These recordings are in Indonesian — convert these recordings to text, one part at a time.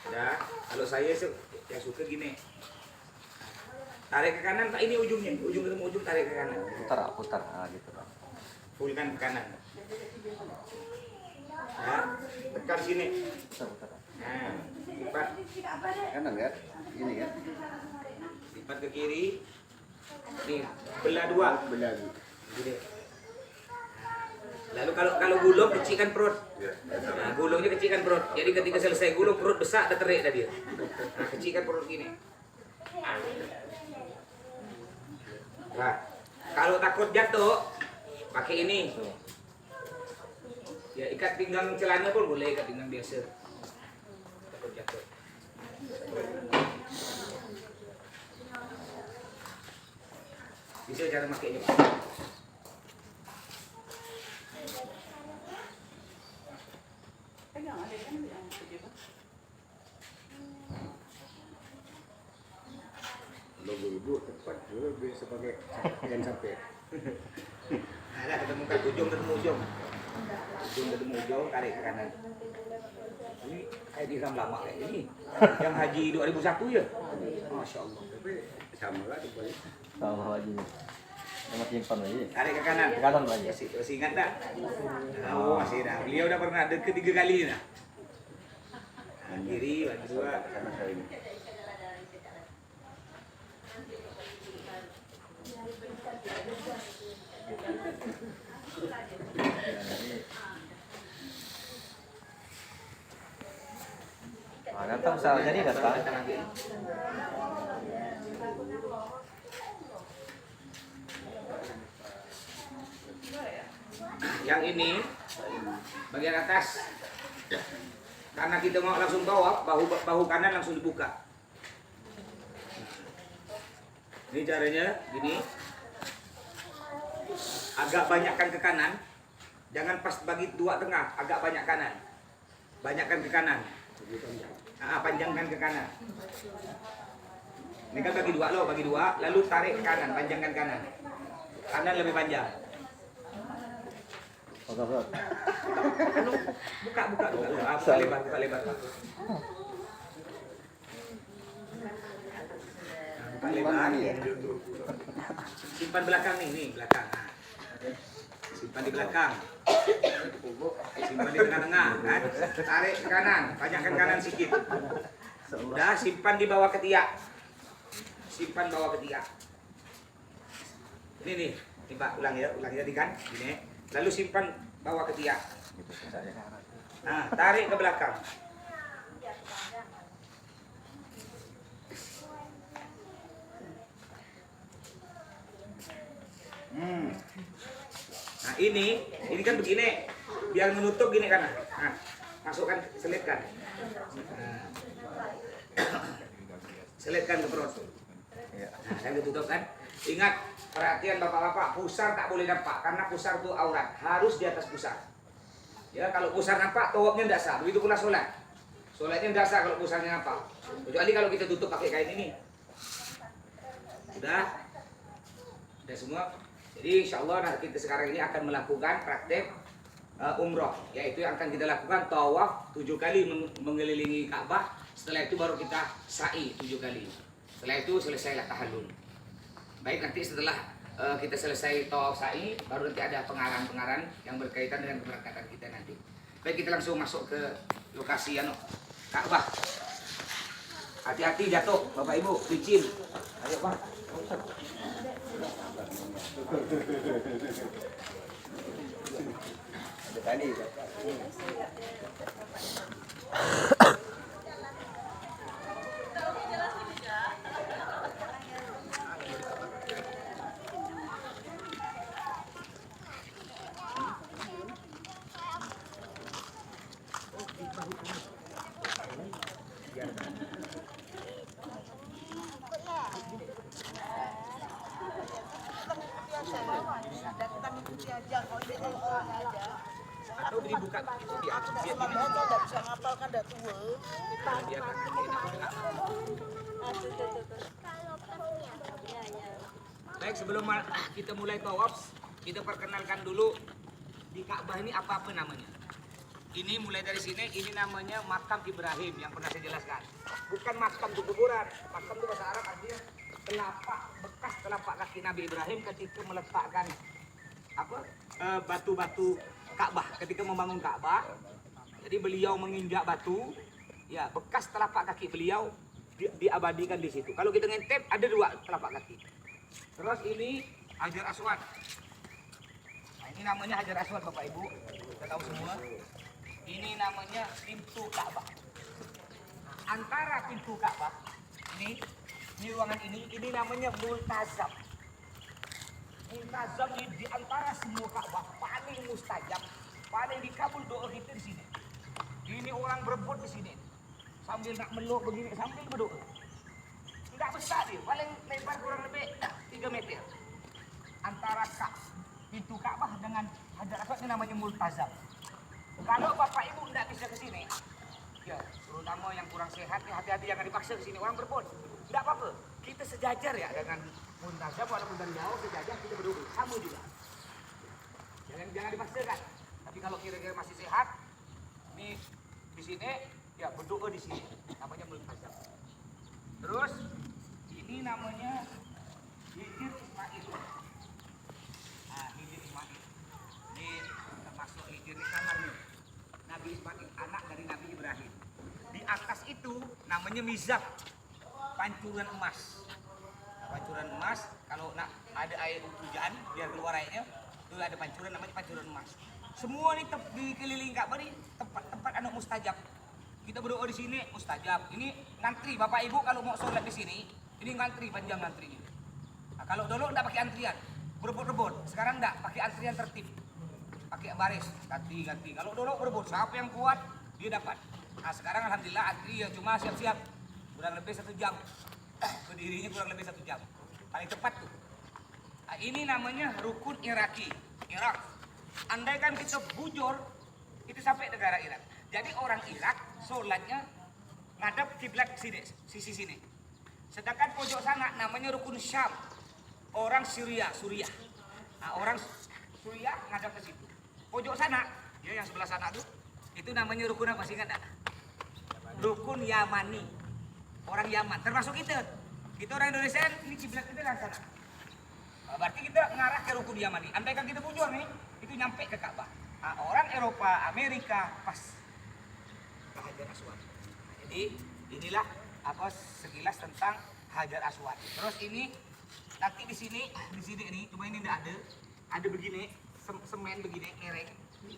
Ya, kalau saya ya suka gini. Tarik ke kanan, tak ini ujungnya, ujung ketemu ujung tarik ke kanan. Putar, gitu. Full kan ke kanan. Ya, tekan sini. Putar. Nah, lipat Kanan ya, ini ya. lipat ke kiri. Nih, belah dua. Belah. Gini. Lalu kalau gulung kecilkan perut. Nah, gulungnya kecilkan perut. Jadi ketika selesai gulung perut besar dah terik dah dia. Nah, kecilkan perut gini. Nah, kalau takut jatuh pakai ini. Ya ikat pinggang celana pun boleh, ikat pinggang biasa. Takut jatuh. Bisa cara makainya, Pak. Logo ibu tepat juga bisa pakai yang sampai. Ada ketemu kan ujung ketemu ujung. Ujung ketemu ujung tarik ke kanan. Ini kayak di Islam lama kayak ini. Yang haji 2001 ya. Masya Allah. Tapi sama lah tuh balik. Sama lagi. Sama simpan lagi. Tarik ke kanan. Ke kanan lagi. Masih ingat tak? Oh masih dah. Beliau udah pernah deket 3 kali dah. Kiri, bagi dua. Sama saya ini. Datang bisa jadi datang. Yang ini bagian atas. Karena kita mau langsung tawaf, bahu kanan langsung dibuka. Ini caranya gini. Agak banyakkan ke kanan. Jangan pas bagi dua tengah, agak banyak kanan. Banyakkan ke kanan. Panjangkan ke kanan. Ini kan bagi dua loh, bagi dua, lalu tarik ke kanan, panjangkan kanan. Kanan lebih panjang. Buka. Buka lebar, buka lebar. Buka lebar. Simpan belakang nih, belakang. Simpan di belakang. Simpan di tengah-tengah, kan? Tarik ke kanan, panjangkan kanan sedikit. Udah, simpan di bawah ketiak. Simpan bawah ketiak. Ini Pak, ulang ya tadi kan? Gini. Lalu simpan bawah ketiak. Nah, tarik ke belakang. Nah ini kan begini, biar menutup gini kan. Nah, masukkan, selipkan. Nah. Selipkan ke perut. Nah, saya ditutup kan. Ingat, perhatian bapak-bapak, pusar tak boleh nampak karena pusar itu aurat, harus di atas pusar. Ya, kalau pusar nampak, tawafnya tidak sah. Begitu pula sholat. Sholatnya tidak sah kalau pusarnya nampak. Kecuali kalau kita tutup pakai kain ini. Sudah semua. Jadi insya Allah nah, kita sekarang ini akan melakukan praktek umroh, yaitu yang akan kita lakukan tawaf 7 kali mengelilingi Ka'bah. Setelah itu baru kita sa'i 7 kali. Setelah itu selesailah tahallul. Baik, nanti setelah kita selesai tawaf sa'i, baru nanti ada pengarang-pengarang yang berkaitan dengan keberangkatan kita nanti. Baik, kita langsung masuk ke lokasi Ka'bah. Hati-hati jatuh, Bapak Ibu, licin. Ayo Pak. Ada tadi. Atau dibuka itu biar nggak bisa ngapal kan udah tua. Baik, sebelum kita mulai tawaf, kita perkenalkan dulu di Ka'bah ini apa namanya. Ini mulai dari sini, ini namanya makam Ibrahim yang pernah saya jelaskan. Bukan makam itu kuburan. Makam itu bahasa Arab artinya telapak, bekas telapak kaki Nabi Ibrahim ketika meletakkan batu-batu Ka'bah, ketika membangun Ka'bah. Jadi beliau menginjak batu, ya bekas telapak kaki beliau diabadikan di situ. Kalau kita ngintip ada 2 telapak kaki. Terus ini Hajar Aswad. Nah, ini namanya Hajar Aswad Bapak Ibu, kita tahu semua. Ini namanya pintu Ka'bah. Antara pintu Ka'bah ini ruangan ini namanya multazam. Multazam di antara semua Ka'bah paling mustajab, paling dikabul doa kita di sini. Ini orang berebut di sini, sambil nak meluk begini, sambil berdoa. Enggak besar dia, paling lebar kurang lebih 3 meter. Antara pintu Ka'bah dengan Hajar Aswad ini namanya multazam. Kalau Bapak Ibu tidak bisa ke sini, ya terutama yang kurang sehat, ya hati-hati jangan dipaksa ke sini orang berebut. Tidak apa-apa, kita sejajar ya dengan multazam walaupun dari jauh sejajar kita berdua sama juga. Jangan dipaksakan. Tapi kalau kira-kira masih sehat, ini di sini ya berdoa di sini, namanya multazam. Terus ini namanya Hijir Ismail. Nah, Hijir Ismail. Ini termasuk Hijir di kamarnya. Nabi Ismail, anak dari Nabi Ibrahim. Di atas itu namanya mizab, pancuran emas. Nah, pancuran emas, kalau nak ada air hujan biar keluar airnya, itu ada pancuran namanya pancuran emas. Semua ini di keliling Ka'bah ini tempat anak mustajab. Kita berdoa di sini mustajab. Ini ngantri Bapak Ibu kalau mau sholat di sini, ini ngantri panjang ngantrinya. Nah, kalau dulu enggak pakai antrian, berebut-rebut. Sekarang enggak, pakai antrian tertib. Pakai baris, ganti. Kalau dulu berebut, siapa yang kuat dia dapat. Nah sekarang alhamdulillah antri ya cuma siap-siap kurang lebih 1 jam. Berdirinya kurang lebih 1 jam. Paling cepat tuh. Nah, ini namanya rukun Iraki, Irak. Andaikan kita bujur, itu sampai negara Irak. Jadi orang Irak sholatnya ngadap kiblat sini, sisi sini. Sedangkan pojok sana namanya rukun Syam. Orang Suriah. Nah, orang Suriah ngadap ke situ. Pojok sana, ya yang sebelah sana tuh, itu namanya rukun apa sih enggak? Rukun Yamani. Orang Yaman, termasuk kita. Kita orang Indonesia ini kiblat kita dari sana. Nah, berarti kita mengarah ke rukun Yamani. Andaikan kita bujur nih, itu nyampe ke Ka'bah. Nah, orang Eropa, Amerika pas ke Hajar Aswad. Nah, jadi inilah sekilas tentang Hajar Aswad. Terus ini nanti di sini ini, cuma ini enggak ada begini, semen begini, ngereng.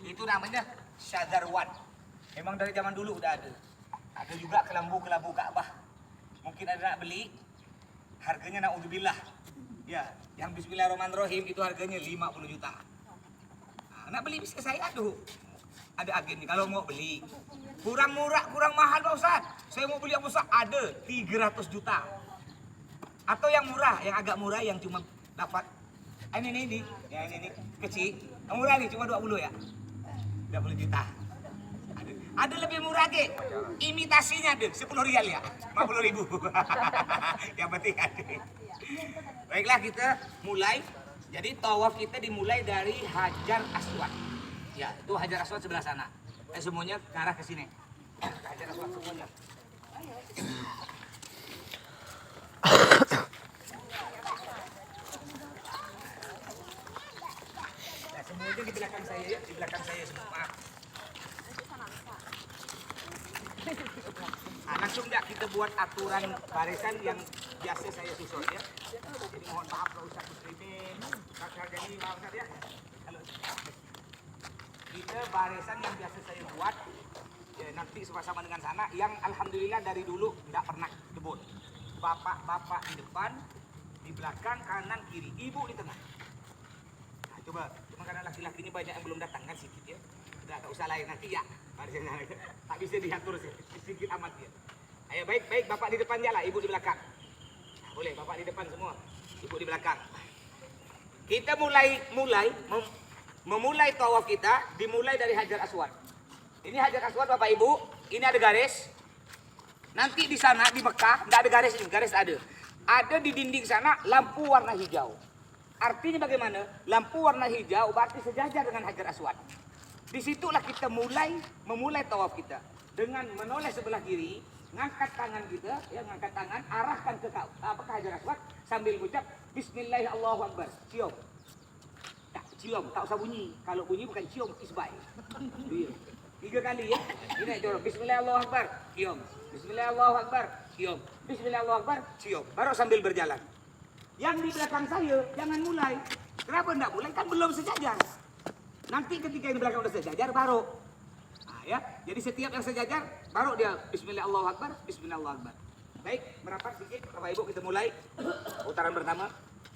Itu namanya Syadzarwan. Memang dari zaman dulu udah ada. Ada juga kelambu Ka'bah. Mungkin ada nak beli, harganya naudzubillah. Ya, yang Bismillahirrahmanirrahim itu harganya 50 juta. Nah, nak beli bisa saya ada agennya kalau mau beli. Kurang murah, kurang mahal Pak Ustaz. Saya mau beli Pak Ustaz, ada 300 juta. Atau yang murah, yang agak murah yang cuma dapat ini kecil. Yang murah nih cuma 20 ya. 20 juta. Ada lebih murah ke? Imitasinya ada 10 rial ya. 50 ribu. Yang penting ada. Baiklah kita mulai. Jadi tawaf kita dimulai dari Hajar Aswad. Ya, itu Hajar Aswad sebelah sana. Semuanya ke arah ke sini. Hajar Aswad semuanya. Nah, semuanya di belakang saya ya, di belakang saya semua. Maaf. Nah, langsung enggak kita buat aturan barisan yang biasa saya susun ya. Jadi mohon maaf kalau Ustaz Muslimin, Kakak Jadi maaf Ustaz ya. Kalau kita barisan yang biasa saya buat ya, nanti sama-sama dengan sana yang alhamdulillah dari dulu enggak pernah debut. Bapak-bapak di depan, di belakang, kanan, kiri, ibu di tengah. Nah, coba, cuma karena laki-laki ini banyak yang belum datang kan sedikit ya. Udah tak usah lain nanti ya. Tak bisa diatur sedikit amat ya. Ayo baik bapak di depan lah, ibu di belakang. Nah, boleh bapak di depan semua, ibu di belakang. Kita memulai tawaf kita dimulai dari Hajar Aswad. Ini Hajar Aswad Bapak Ibu, ini ada garis. Nanti di sana di Mekah enggak ada garis ini, garis ada. Ada di dinding sana lampu warna hijau. Artinya bagaimana? Lampu warna hijau berarti sejajar dengan Hajar Aswad. Disitulah kita memulai tawaf kita dengan menoleh sebelah kiri, ngangkat tangan kita, ya ngangkat tangan, arahkan ke Hajar Aswad sambil mengucap Bismillah Allahu Akbar. Cium. Tak cium, tak usah bunyi. Kalau bunyi bukan cium, isbai. 3 kali ya. Ini dorong. Bismillah Allahu Akbar, cium. Bismillah Allahu Akbar, cium. Bismillah Allahu Akbar, cium. Baru sambil berjalan. Yang di belakang saya jangan mulai. Kenapa enggak mulai? Kan belum sejajar. Nanti ketika yang di belakang udah sejajar baru. Nah, ya. Jadi setiap yang sejajar baru dia Bismillah Allahu Akbar, Bismillah Allahu Akbar. Baik, merapat sedikit Bapak Ibu kita mulai putaran pertama.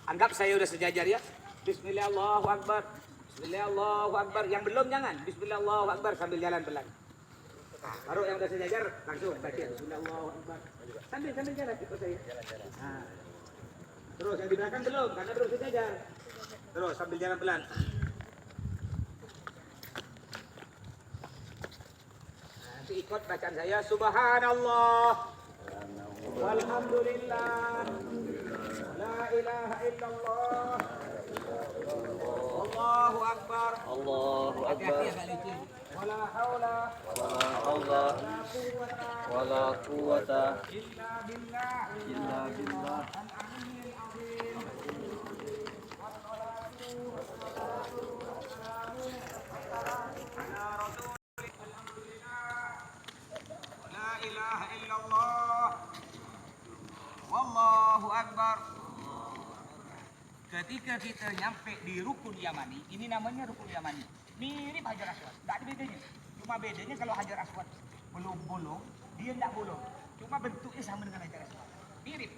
Anggap saya udah sejajar ya. Bismillah Allahu Akbar. Bismillah Allahu Akbar. Yang belum jangan. Bismillah Allahu Akbar sambil jalan pelan. Nah, baru yang udah sejajar langsung baca Bismillah Allahu Akbar. Sambil jalan ikut saya. Nah. Terus yang di belakang belum karena belum sejajar. Terus sambil jalan pelan. Nanti ikut bacaan saya Subhanallah walhamdulillah la ilaha illallah Allahu Akbar. Allahu Hati-hati Akbar. ya Kak Licin. Wala haula Wala haula wala quwwata wala quwwata illa billah illa billah. al-aliyyil azim. La ilaha illallah. Wallahu Akbar. Ketika kita nyampe di Rukun Yamani, ini namanya Rukun Yamani. Mirip Hajar Aswad, tidak ada bedanya. Cuma bedanya kalau Hajar Aswad belum bolong, dia tidak bolong. Cuma bentuknya sama dengan Hajar Aswad. Mirip.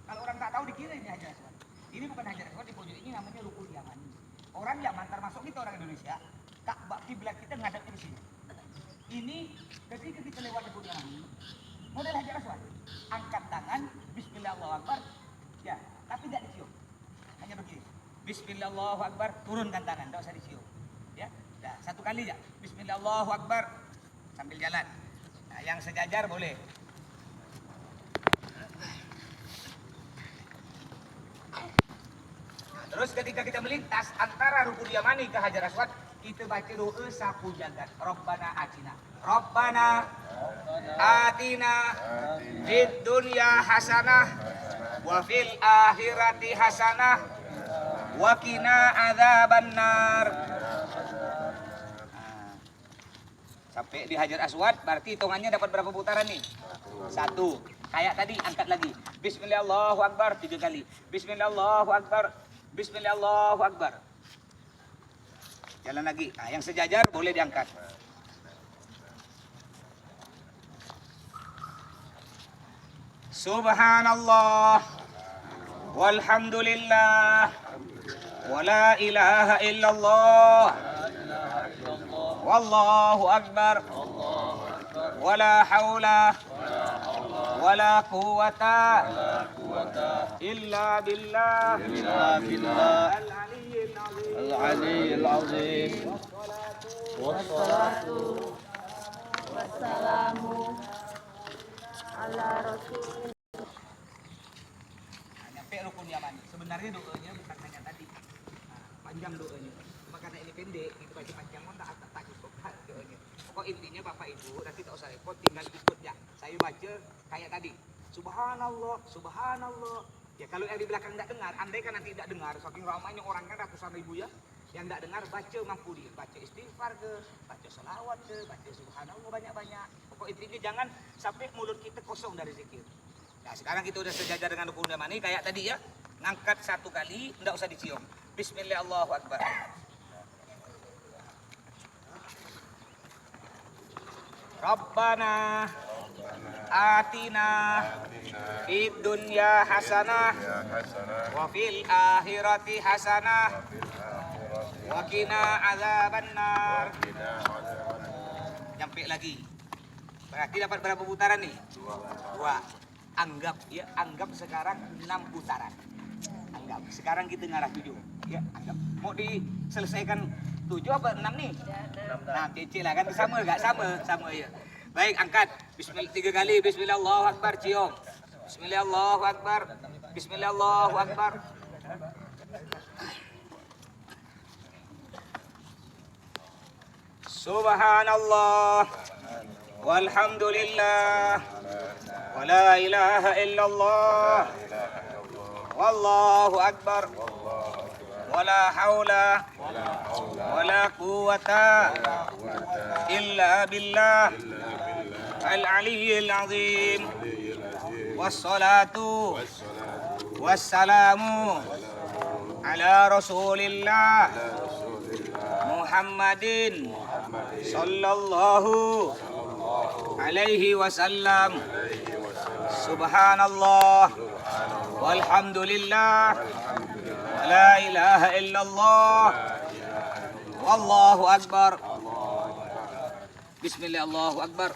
Kalau orang tak tahu dikira ini Hajar Aswad. Ini bukan Hajar Aswad, di pojok ini namanya Rukun Yamani. Orang Yaman termasuk kita orang Indonesia, Ka'bah kiblat kita ngadepnya di sini. Ini ketika kita lewat Rukun Yamani, model Hajar Aswad. Angkat tangan, Bismillah Allahu Akbar, ya, tapi tidak dicium. Hanya begini. Bismillah Allahu Akbar, turunkan tangan, tidak usah dicium. Ya, dah, 1 kali ya. Bismillah Allahu Akbar sambil jalan. Nah, yang sejajar boleh. Nah, terus ketika kita melintas antara Rukun Yamani ke Hajar Aswad, kita baca doa sapu jagat. Rabbana atina. Rabbana atina fid dunya hasanah wa fil akhirati hasanah wa qina adzabannar. Sampai di Hajar Aswad berarti hitungannya dapat berapa putaran nih? 1. Kayak tadi angkat lagi. Bismillah Allahu Akbar 3 kali. Bismillah Allahu Akbar. Bismillah Allahu Akbar. Jalan lagi. Nah, yang sejajar boleh diangkat. Subhanallah walhamdulillah wala ilaha illallah wallahu akbar wala haula wala quwwata illa billah al-aliyyil azim. Al-aliyyil azim. Wassalatu wassalamu ala rasul. Nyampe Rukun Yamani. Sebenarnya doanya bukan hanya tadi. Panjang doanya. Cuma karena ini pendek, kita baca panjang pun tak cukup doanya. Pokok intinya Bapak Ibu nanti tak usah repot, tinggal ikut ya. Saya baca kayak tadi. Subhanallah, subhanallah. Ya kalau yang di belakang tidak dengar, andai kan nanti tidak dengar, saking ramainya orang kan ratusan ribu ya. Yang tidak dengar baca mampu dia, baca istighfar ke, baca salawat ke, baca subhanallah banyak-banyak. Pokok intinya jangan sampai mulut kita kosong dari zikir. Nah sekarang kita udah sejajar dengan Rukun Yamani kayak tadi ya. Ngangkat 1 kali, tidak usah dicium. Bismillah Allahu Akbar. Rabbana atina fid dunya hasanah wa fil akhirati hasanah wa qina adzabannar. Nyampe lagi. Berarti dapat berapa putaran nih? 2. Anggap ya, anggap sekarang 6 putaran. Anggap. Sekarang kita ngarah 7. Ya, anggap. Mau diselesaikan 7 apa 6 nih? 6 cicil lah kan sama enggak? Sama ya. Baik, angkat. Bismillah 3 kali. Bismillah Allahu Akbar, cium. Bismillah Allahu Akbar. Bismillah Allahu Akbar. Subhanallah walhamdulillah wa la ilaha illallah wallahu akbar wa la haula wa la quwwata illa billah al-aliyyil azim. Wassalatu wassalamu ala rasulillah Muhammadin sallallahu alaihi wasallam. Subhanallah walhamdulillah la ilaha illallah wallahu akbar. Bismillah, Allahu akbar.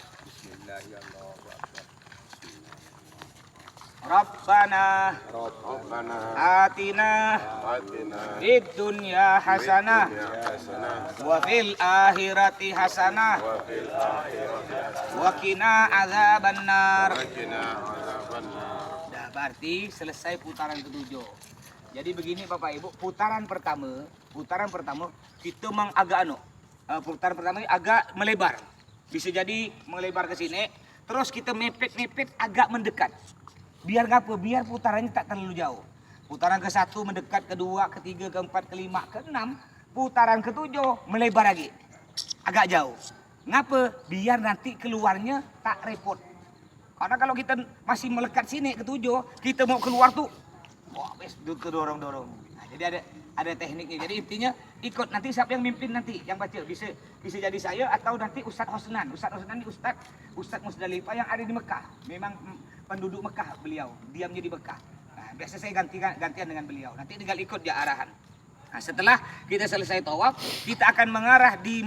Rabbana atina fid dunya hasanah wa fil akhirati hasanah wa qina adzabannar. Nah, berarti selesai putaran ketujuh. Jadi begini Bapak Ibu, putaran pertama kita putaran pertama ini agak melebar. Bisa jadi melebar ke sini, terus kita mepet agak mendekat. Biar ngapa? Biar putarannya tak terlalu jauh. Putaran ke-1 mendekat, ke-2, ke-3, ke-4, ke-5, ke-6. Putaran ke-7 melebar lagi. Agak jauh. Ngapa? Biar nanti keluarnya tak repot. Karena kalau kita masih melekat sini ke-7, kita mau keluar tuh, wah, kedorong-dorong. Nah, jadi ada tekniknya. Jadi intinya ikut nanti siapa yang mimpin nanti yang baca bisa jadi saya atau nanti Ustadz Hosnan. Ustadz Hosnan ini Ustadz Musdalifah yang ada di Mekah. Memang penduduk Mekah beliau, diamnya di Mekah. Nah, biasa saya gantian dengan beliau. Nanti tinggal ikut dia arahan. Nah, setelah kita selesai tawaf, kita akan mengarah di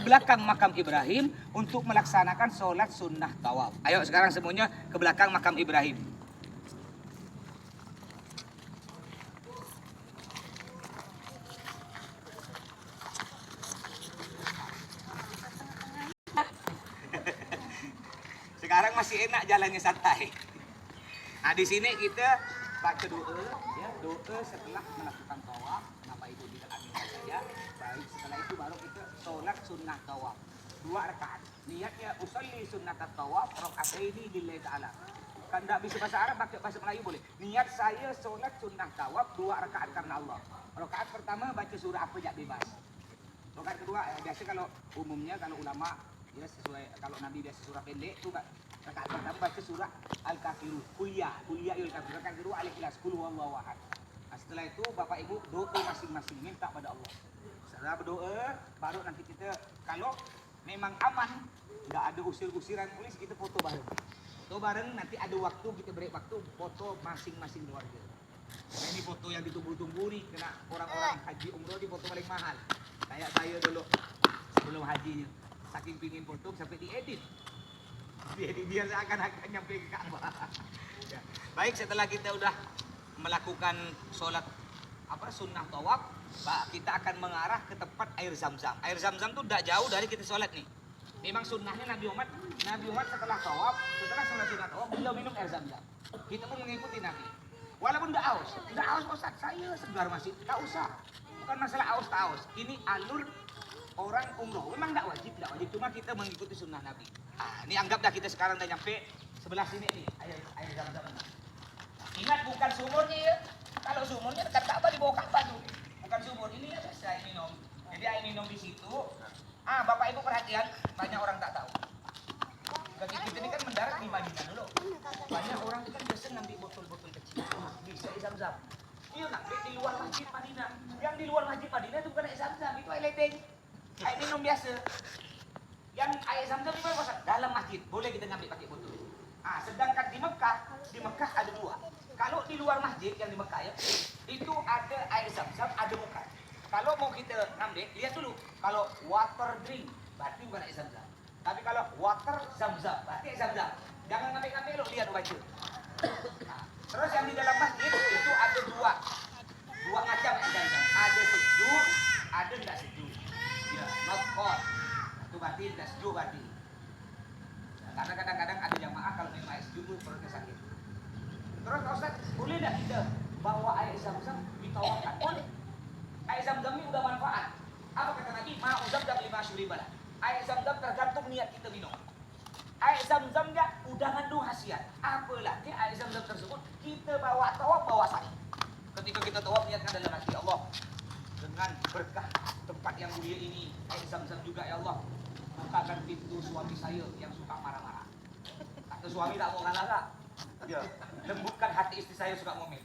belakang makam Ibrahim untuk melaksanakan sholat sunnah tawaf. Ayo sekarang semuanya ke belakang makam Ibrahim. Sekarang masih enak jalannya santai. Nah, di sini kita baca doa, ya, doa setelah melakukan tawaf. Bapak Ibu tidak ambil saja. Baik, setelah itu baru kita sholat sunnah tawaf 2 rakaat. Niatnya usolli sunnat tawaf rakaataini lillahi ta'ala. Kan tidak bisa bahasa Arab, pakai bahasa Melayu boleh. Niat saya sholat sunnah tawaf 2 rakaat karena Allah. Rakaat pertama baca surah apa jak bebas. Rakaat kedua biasa kalau umumnya kalau ulama ya sesuai, kalau Nabi biasa surah pendek itu rakaat pertama baca surah Al-Kafirun, kuliah Al-Kafirun. Rakaat kedua Al-Ikhlas, qul huwallahu ahad. Nah, setelah itu Bapak Ibu doa masing-masing, minta pada Allah. Setelah berdoa baru nanti kita kalau memang aman, enggak ada usir-usiran polis, kita foto bareng. Nanti ada waktu kita break waktu foto masing-masing keluarga. Nah, ini foto yang ditunggu-tunggu nih, kena orang-orang haji umroh di foto paling mahal. Kayak saya dulu sebelum hajinya, saking pingin foto sampai diedit biar seakan-akan nyampe ke Ka'bah. Ya. Baik, setelah kita udah melakukan sholat sunnah tawaf, kita akan mengarah ke tempat air Zam-Zam. Air Zam-Zam tuh tidak jauh dari kita sholat nih. Memang sunnahnya Nabi Muhammad setelah sholat sunnah tawaf, beliau minum air Zam-Zam. Kita pun mengikuti Nabi. Walaupun tidak aus Ustaz, saya segar masih, tak usah. Bukan masalah aus tak aus. Ini alur orang umroh. Memang tidak wajib, cuma kita mengikuti sunnah Nabi. Ini anggaplah kita sekarang udah nyampe sebelah sini nih, air Zam-Zam. Ingat bukan sumurnya ya. Kalau sumurnya dekat Ka'bah, di bawah Ka'bah tuh. Bukan sumur, ini ya biasa air minum. Jadi air minum di situ. Bapak Ibu perhatian, banyak orang tak tahu. Kaki kita ini kan mendarat di Madinah dulu. Banyak orang itu kan biasa ngambil botol-botol kecil. Bisa air Zam-Zam. Iya ngambil di luar Masjid Madinah. Yang di luar Masjid Madinah itu bukan air Zam-Zam, itu air ledeng. Air minum biasa. Yang air Zam-Zam itu apa? Dalam masjid, boleh kita ngambil pakai botol. Sedangkan di Mekah ada 2. Kalau di luar masjid yang di Mekah ya, itu ada air Zam-Zam, ada bukan. Kalau mau kita ngambil, lihat dulu. Kalau water drink, berarti bukan air Zam-Zam. Tapi kalau water Zam-Zam, berarti air Zam-Zam. Jangan ngambil-ngambil lo, lihat baca. Terus yang di dalam masjid itu ada 2 macam air Zam-Zam. Ada sejuk, ada tidak sejuk. Ya, not hot. Itu berarti tidak sejuk berarti. Karena kadang-kadang ada jamaah kalau minum air sejuk perutnya sakit. Terus Ustaz, boleh tidak kita bawa air Zam-Zam ditawarkan? Boleh. Air Zam-Zam ini udah manfaat. Apa kata Nabi? Ma'u Zam-Zam 5 syuribalah. Air Zam-Zam tergantung niat kita minum. Air Zam-Zam udah mengandung khasiat. Apalagi air Zam-Zam tersebut kita bawa tawaf bawa sa'i. Ketika kita tawaf niatkan dalam hati Allah dengan berkah tempat yang mulia ini, air Zam-Zam juga ya Allah. Bukakan pintu suami saya yang suka marah-marah. Kata suami tak mau ngalah. Ya, lembutkan hati istri saya suka ngomel.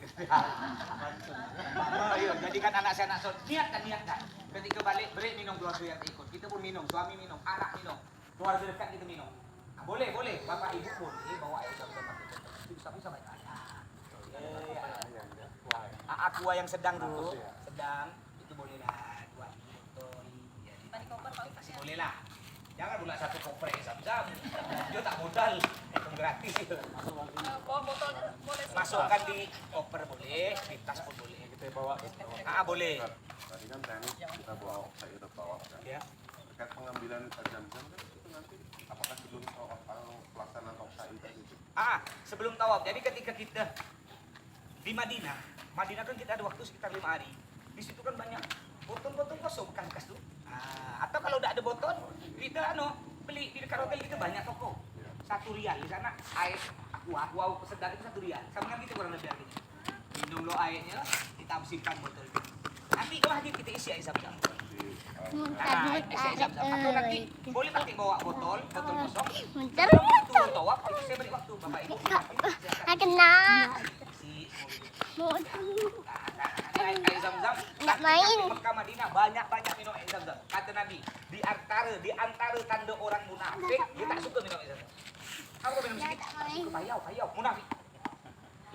Mama, ayo jadikan anak saya anak soleh. Niatkan. Ketika balik break minum keluarga yang ikut. Kita pun minum, suami minum, anak minum, keluarga dekat kita minum. Nah, boleh, bapak ibu pun bawa air Zam-Zam itu bisa baik. Aqua yang sedang dulu, sedang itu boleh lah 2 botol. Kasih boleh lah. Jangan pula 1 koper air Zam-Zam. Dia tak modal, itu gratis. Masukkan di koper boleh, di tas pun boleh. Kita bawa. Boleh. Tadi kan teknis kita bawa saya udah bawa kan. Ya. Terkait pengambilan Zam-Zam kan itu nanti apakah sebelum pelaksanaan sa'i itu? Sebelum tawaf. Jadi ketika kita di Madinah kan kita ada waktu sekitar 5 hari. Di situ kan banyak botol-botol kosong bekas tuh. Atau kalau udah ada botol, kita beli di dekat hotel kita banyak toko. 1 rial di sana air aqua sedang itu 1 rial. Sama kan gitu kurang lebih harganya. Minum lo airnya, kita simpan botol. Nanti wajib kita isi air Zam-Zam. Isi air Zam-Zam. Atau nanti boleh pakai bawa botol kosong. Waktu tawaf itu saya beri waktu Bapak Ibu. Kena. Air Zam-Zam. Nak main. Mekah Madinah banyak minum air Zam-Zam. Kata Nabi, di antara tanda orang munafik, dia tak suka minum air Zam-Zam. Apa minum sedikit? Payau, munafik.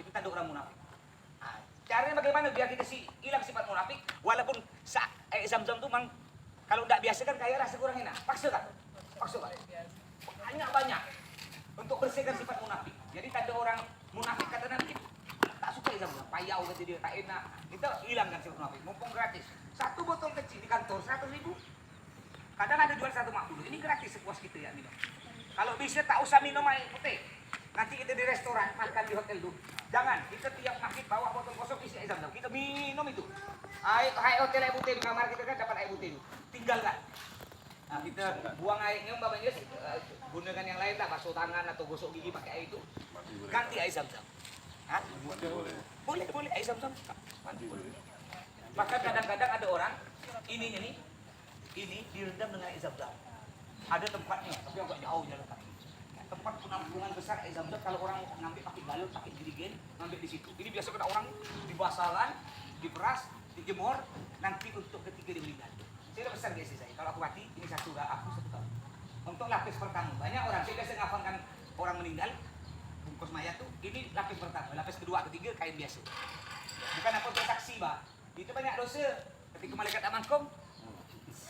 Itu tanda orang munafik. Caranya bagaimana biar kita hilang sifat munafik? Walaupun air Zam-Zam itu memang kalau tidak biasa kan kayak rasa kurang enak. Paksa kan? Banyak untuk bersihkan sifat munafik. Jadi tanda orang munafik kata Nabi tak suka air Zam-Zam. Payau kata dia tak enak. Kita hilangkan sifat munafik. Mumpung gratis. 1 botol kecil di kantor 100.000. Kadang ada jual 150. Ini gratis sepuas kita ya minum. Kalau bisa tak usah minum air putih. Nanti kita di restoran makan di hotel tuh. Jangan, kita tiap maghrib bawa botol kosong isi air Zam-Zam. Kita minum itu. Air hotel air putih di kamar kita kan dapat air putih itu. Tinggalkan. Nah, kita buang airnya umpamanya gunakan yang lain tak basuh tangan atau gosok gigi pakai air itu. Ganti air Zam-Zam. Boleh air Zam-Zam. Bahkan kadang-kadang ada orang ini direndam dengan air Zam-Zam. Ada tempatnya, tapi agak jauh jalan kaki. Tempat penampungan besar air Zam-Zam kalau orang ngambil pakai galon, pakai jerigen, ngambil di situ. Ini biasa kena orang di basalan, diperas, dijemur, nanti untuk ketika dia meninggal. Saya udah pesan di istri saya, kalau aku mati, ini 1 tahun. Untuk lapis pertama, banyak orang, saya biasa ngafankan orang meninggal, bungkus mayat tuh, ini lapis pertama, lapis kedua, ketiga, kain biasa. Bukan apa untuk saksi, Pak. Itu banyak dosa. Ketika malaikat tak mangkum,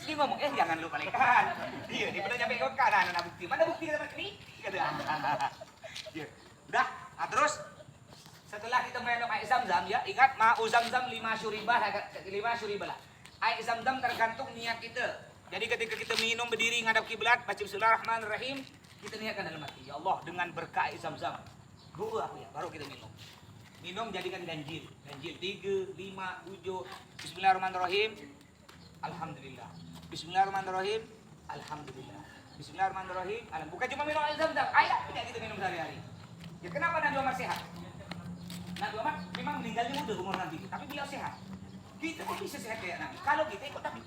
dia ngomong, jangan lupa malaikat. Dia pernah nyampe ke kanan, ada bukti. Mana bukti kata ini? Udah, terus setelah kita minum air Zam-Zam ya, ingat ma'u Zam-Zam 5 syuribah lah. Air Zam-Zam tergantung niat kita. Jadi ketika kita minum berdiri ngadap kiblat, baca Bismillahirrahmanirrahim, kita niatkan dalam hati, ya Allah dengan berkah air Zam-Zam. Doa aku ya, baru kita minum. Minum jadikan ganjil. Ganjil 3, 5, 7. Bismillahirrahmanirrahim. Alhamdulillah. Bismillahirrahmanirrahim. Alhamdulillah. Bismillahirrahmanirrahim. Bukan cuma minum air Zam-Zam, air tidak kita minum sehari-hari. Ya kenapa Nabi Muhammad sehat? Nabi Muhammad memang meninggalnya muda umur Nabi, tapi beliau sehat. Kita kok bisa sehat kayak Nabi? Kalau kita ikut Nabi.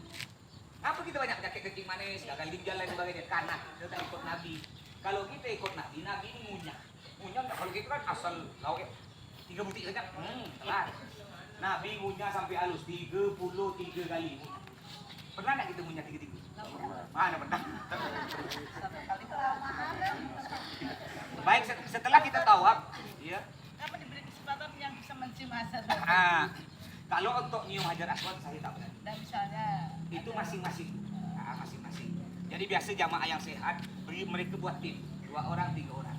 Apa kita banyak penyakit kencing manis, gagal ginjal dan sebagainya? Karena kita ikut Nabi. Kalau kita ikut Nabi, Nabi ini ngunyah. Ngunyah kalau kita kan asal lauk 3 butir saja. Telat. Nabi ngunyah sampai halus 33 kali. Pernah enggak kita ngunyah 33? Mana pernah? Baik, setelah kita tawaf, ya. Apa diberi kesempatan yang bisa mencium asal? Kalau untuk nyium hajar aswad saya tak berani. Dan misalnya Itu masing-masing. Masing-masing. Jadi biasa jamaah yang sehat, mereka buat tim 2 orang, 3 orang,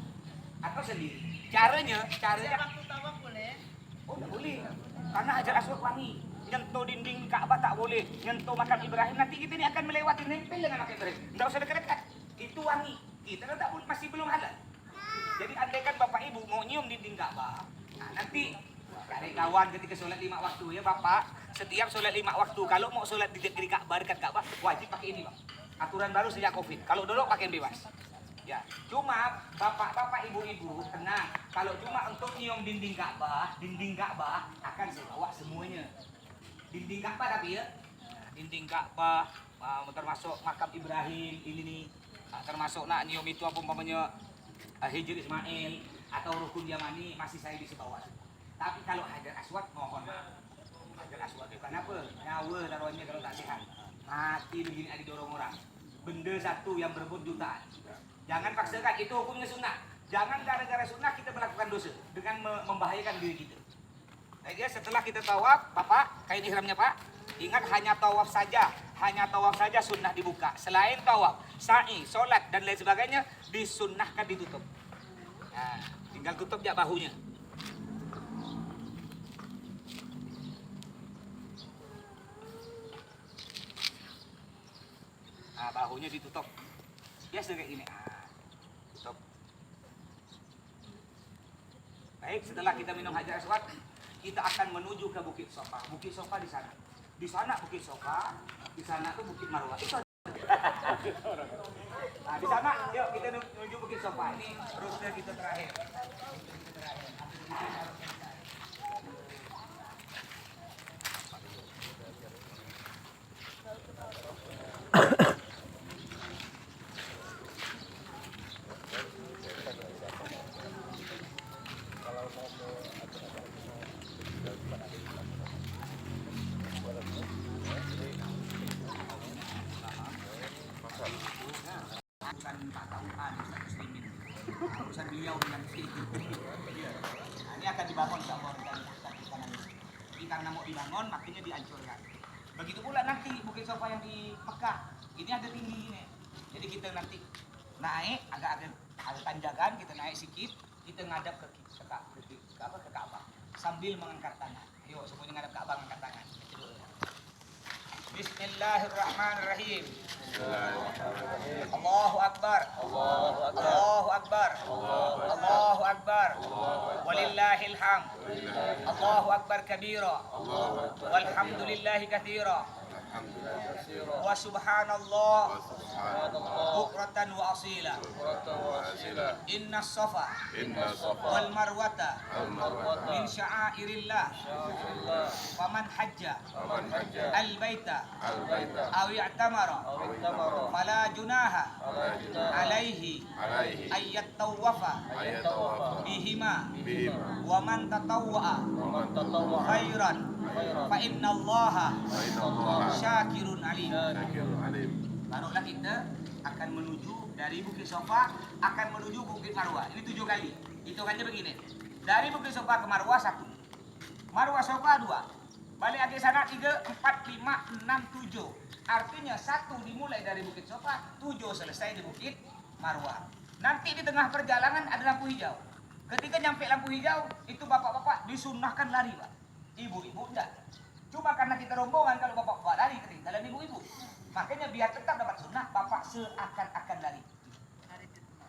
atau sendiri. Caranya waktu tawaf boleh. Oh, tak boleh. Karena hajar aswad wangi. Nyentuh dinding Ka'bah tak boleh. Nyentuh makam Ibrahim, nanti kita ini akan melewati nempel dengan makam Ibrahim. Tidak usah dekat-dekat. Itu wangi. Kita kan masih belum halal. Jadi andaikan Bapak Ibu mau nyium dinding Ka'bah, nanti adik kawan ketika sholat 5 waktu ya Bapak, setiap sholat 5 waktu kalau mau sholat di Ka'bah, dekat Ka'bah, wajib pakai ini Bang. Aturan baru sejak Covid. Kalau dulu pakaian bebas. Ya, cuma bapak-bapak, ibu-ibu tenang. Kalau cuma untuk nyium dinding Ka'bah akan saya bawa semuanya. Dinding Ka'bah tapi ya, dinding Ka'bah termasuk makam Ibrahim ini nih, termasuk nak nyium itu apa umpamanya Hijr Ismail atau Rukun Yamani masih saya bisa bawa. Tapi kalau Hajar Aswad mohon maaf. Hajar Aswad itu kenapa? Nyawa taruhannya kalau tak sehat. Mati begini ada dorong orang. Benda satu yang berebut jutaan. Jangan paksakan, itu hukumnya sunnah. Jangan gara-gara sunnah kita melakukan dosa dengan membahayakan diri kita. Nah, ya, setelah kita tawaf, Bapak, kain ihramnya Pak, ingat hanya tawaf saja sunnah dibuka. Selain tawaf, sa'i, sholat dan lain sebagainya disunnahkan ditutup. Nah, tinggal tutup ya bahunya. Nah, bahunya ditutup. Biasa kayak gini. Tutup. Baik, setelah kita minum Hajar Aswad, kita akan menuju ke Bukit Sofa. Bukit Sofa di sana. Di sana Bukit Sofa, di sana tuh Bukit Marwah. Itu aja. Nah, di sana, yuk kita menuju Bukit Sofa. Ini rute kita terakhir. Urusan beliau dengan itu. Nah, ini akan dibangun insyaallah di kanan. Jadi karena mau dibangun makanya dihancurkan. Begitu pula nanti Bukit Sofa yang di Mekah. Ini ada tinggi ini. Jadi kita nanti naik agak ada tanjakan, kita naik sedikit, kita ngadap ke Ka'bah sambil mengangkat tangan. Ayo semuanya ngadap Ka'bah mengangkat tangan. Bismillahirrahmanirrahim. Allahu Akbar. Allahu Akbar. Allahu Akbar. Walillahil hamd. Allahu Akbar kabira. Walhamdulillahi katsira. Wa subhanallah bukratan wa asila. Inna safa wal marwata min sya'airillah. Faman hajja al baita aw i'tamara fala junaha alaihi ayyat tawafa bihima wa man tatawwa'a khairan fa innallaha syakirun alim. Barulah kita akan menuju dari Bukit Sofa akan menuju Bukit Marwah. Ini 7 kali. Hitungannya begini. Dari Bukit Sofa ke Marwah 1. Marwah Sofa 2. Balik lagi sana 3, 4, 5, 6, 7. Artinya 1 dimulai dari Bukit Sofa, 7 selesai di Bukit Marwah. Nanti di tengah perjalanan ada lampu hijau. Ketika nyampe lampu hijau, itu bapak-bapak disunnahkan lari, Pak. Ibu-ibu enggak. Cuma karena kita rombongan, kalau bapak-bapak lari ketinggalan ibu-ibu. Makanya biar tetap dapat sunnah, bapak seakan-akan lari.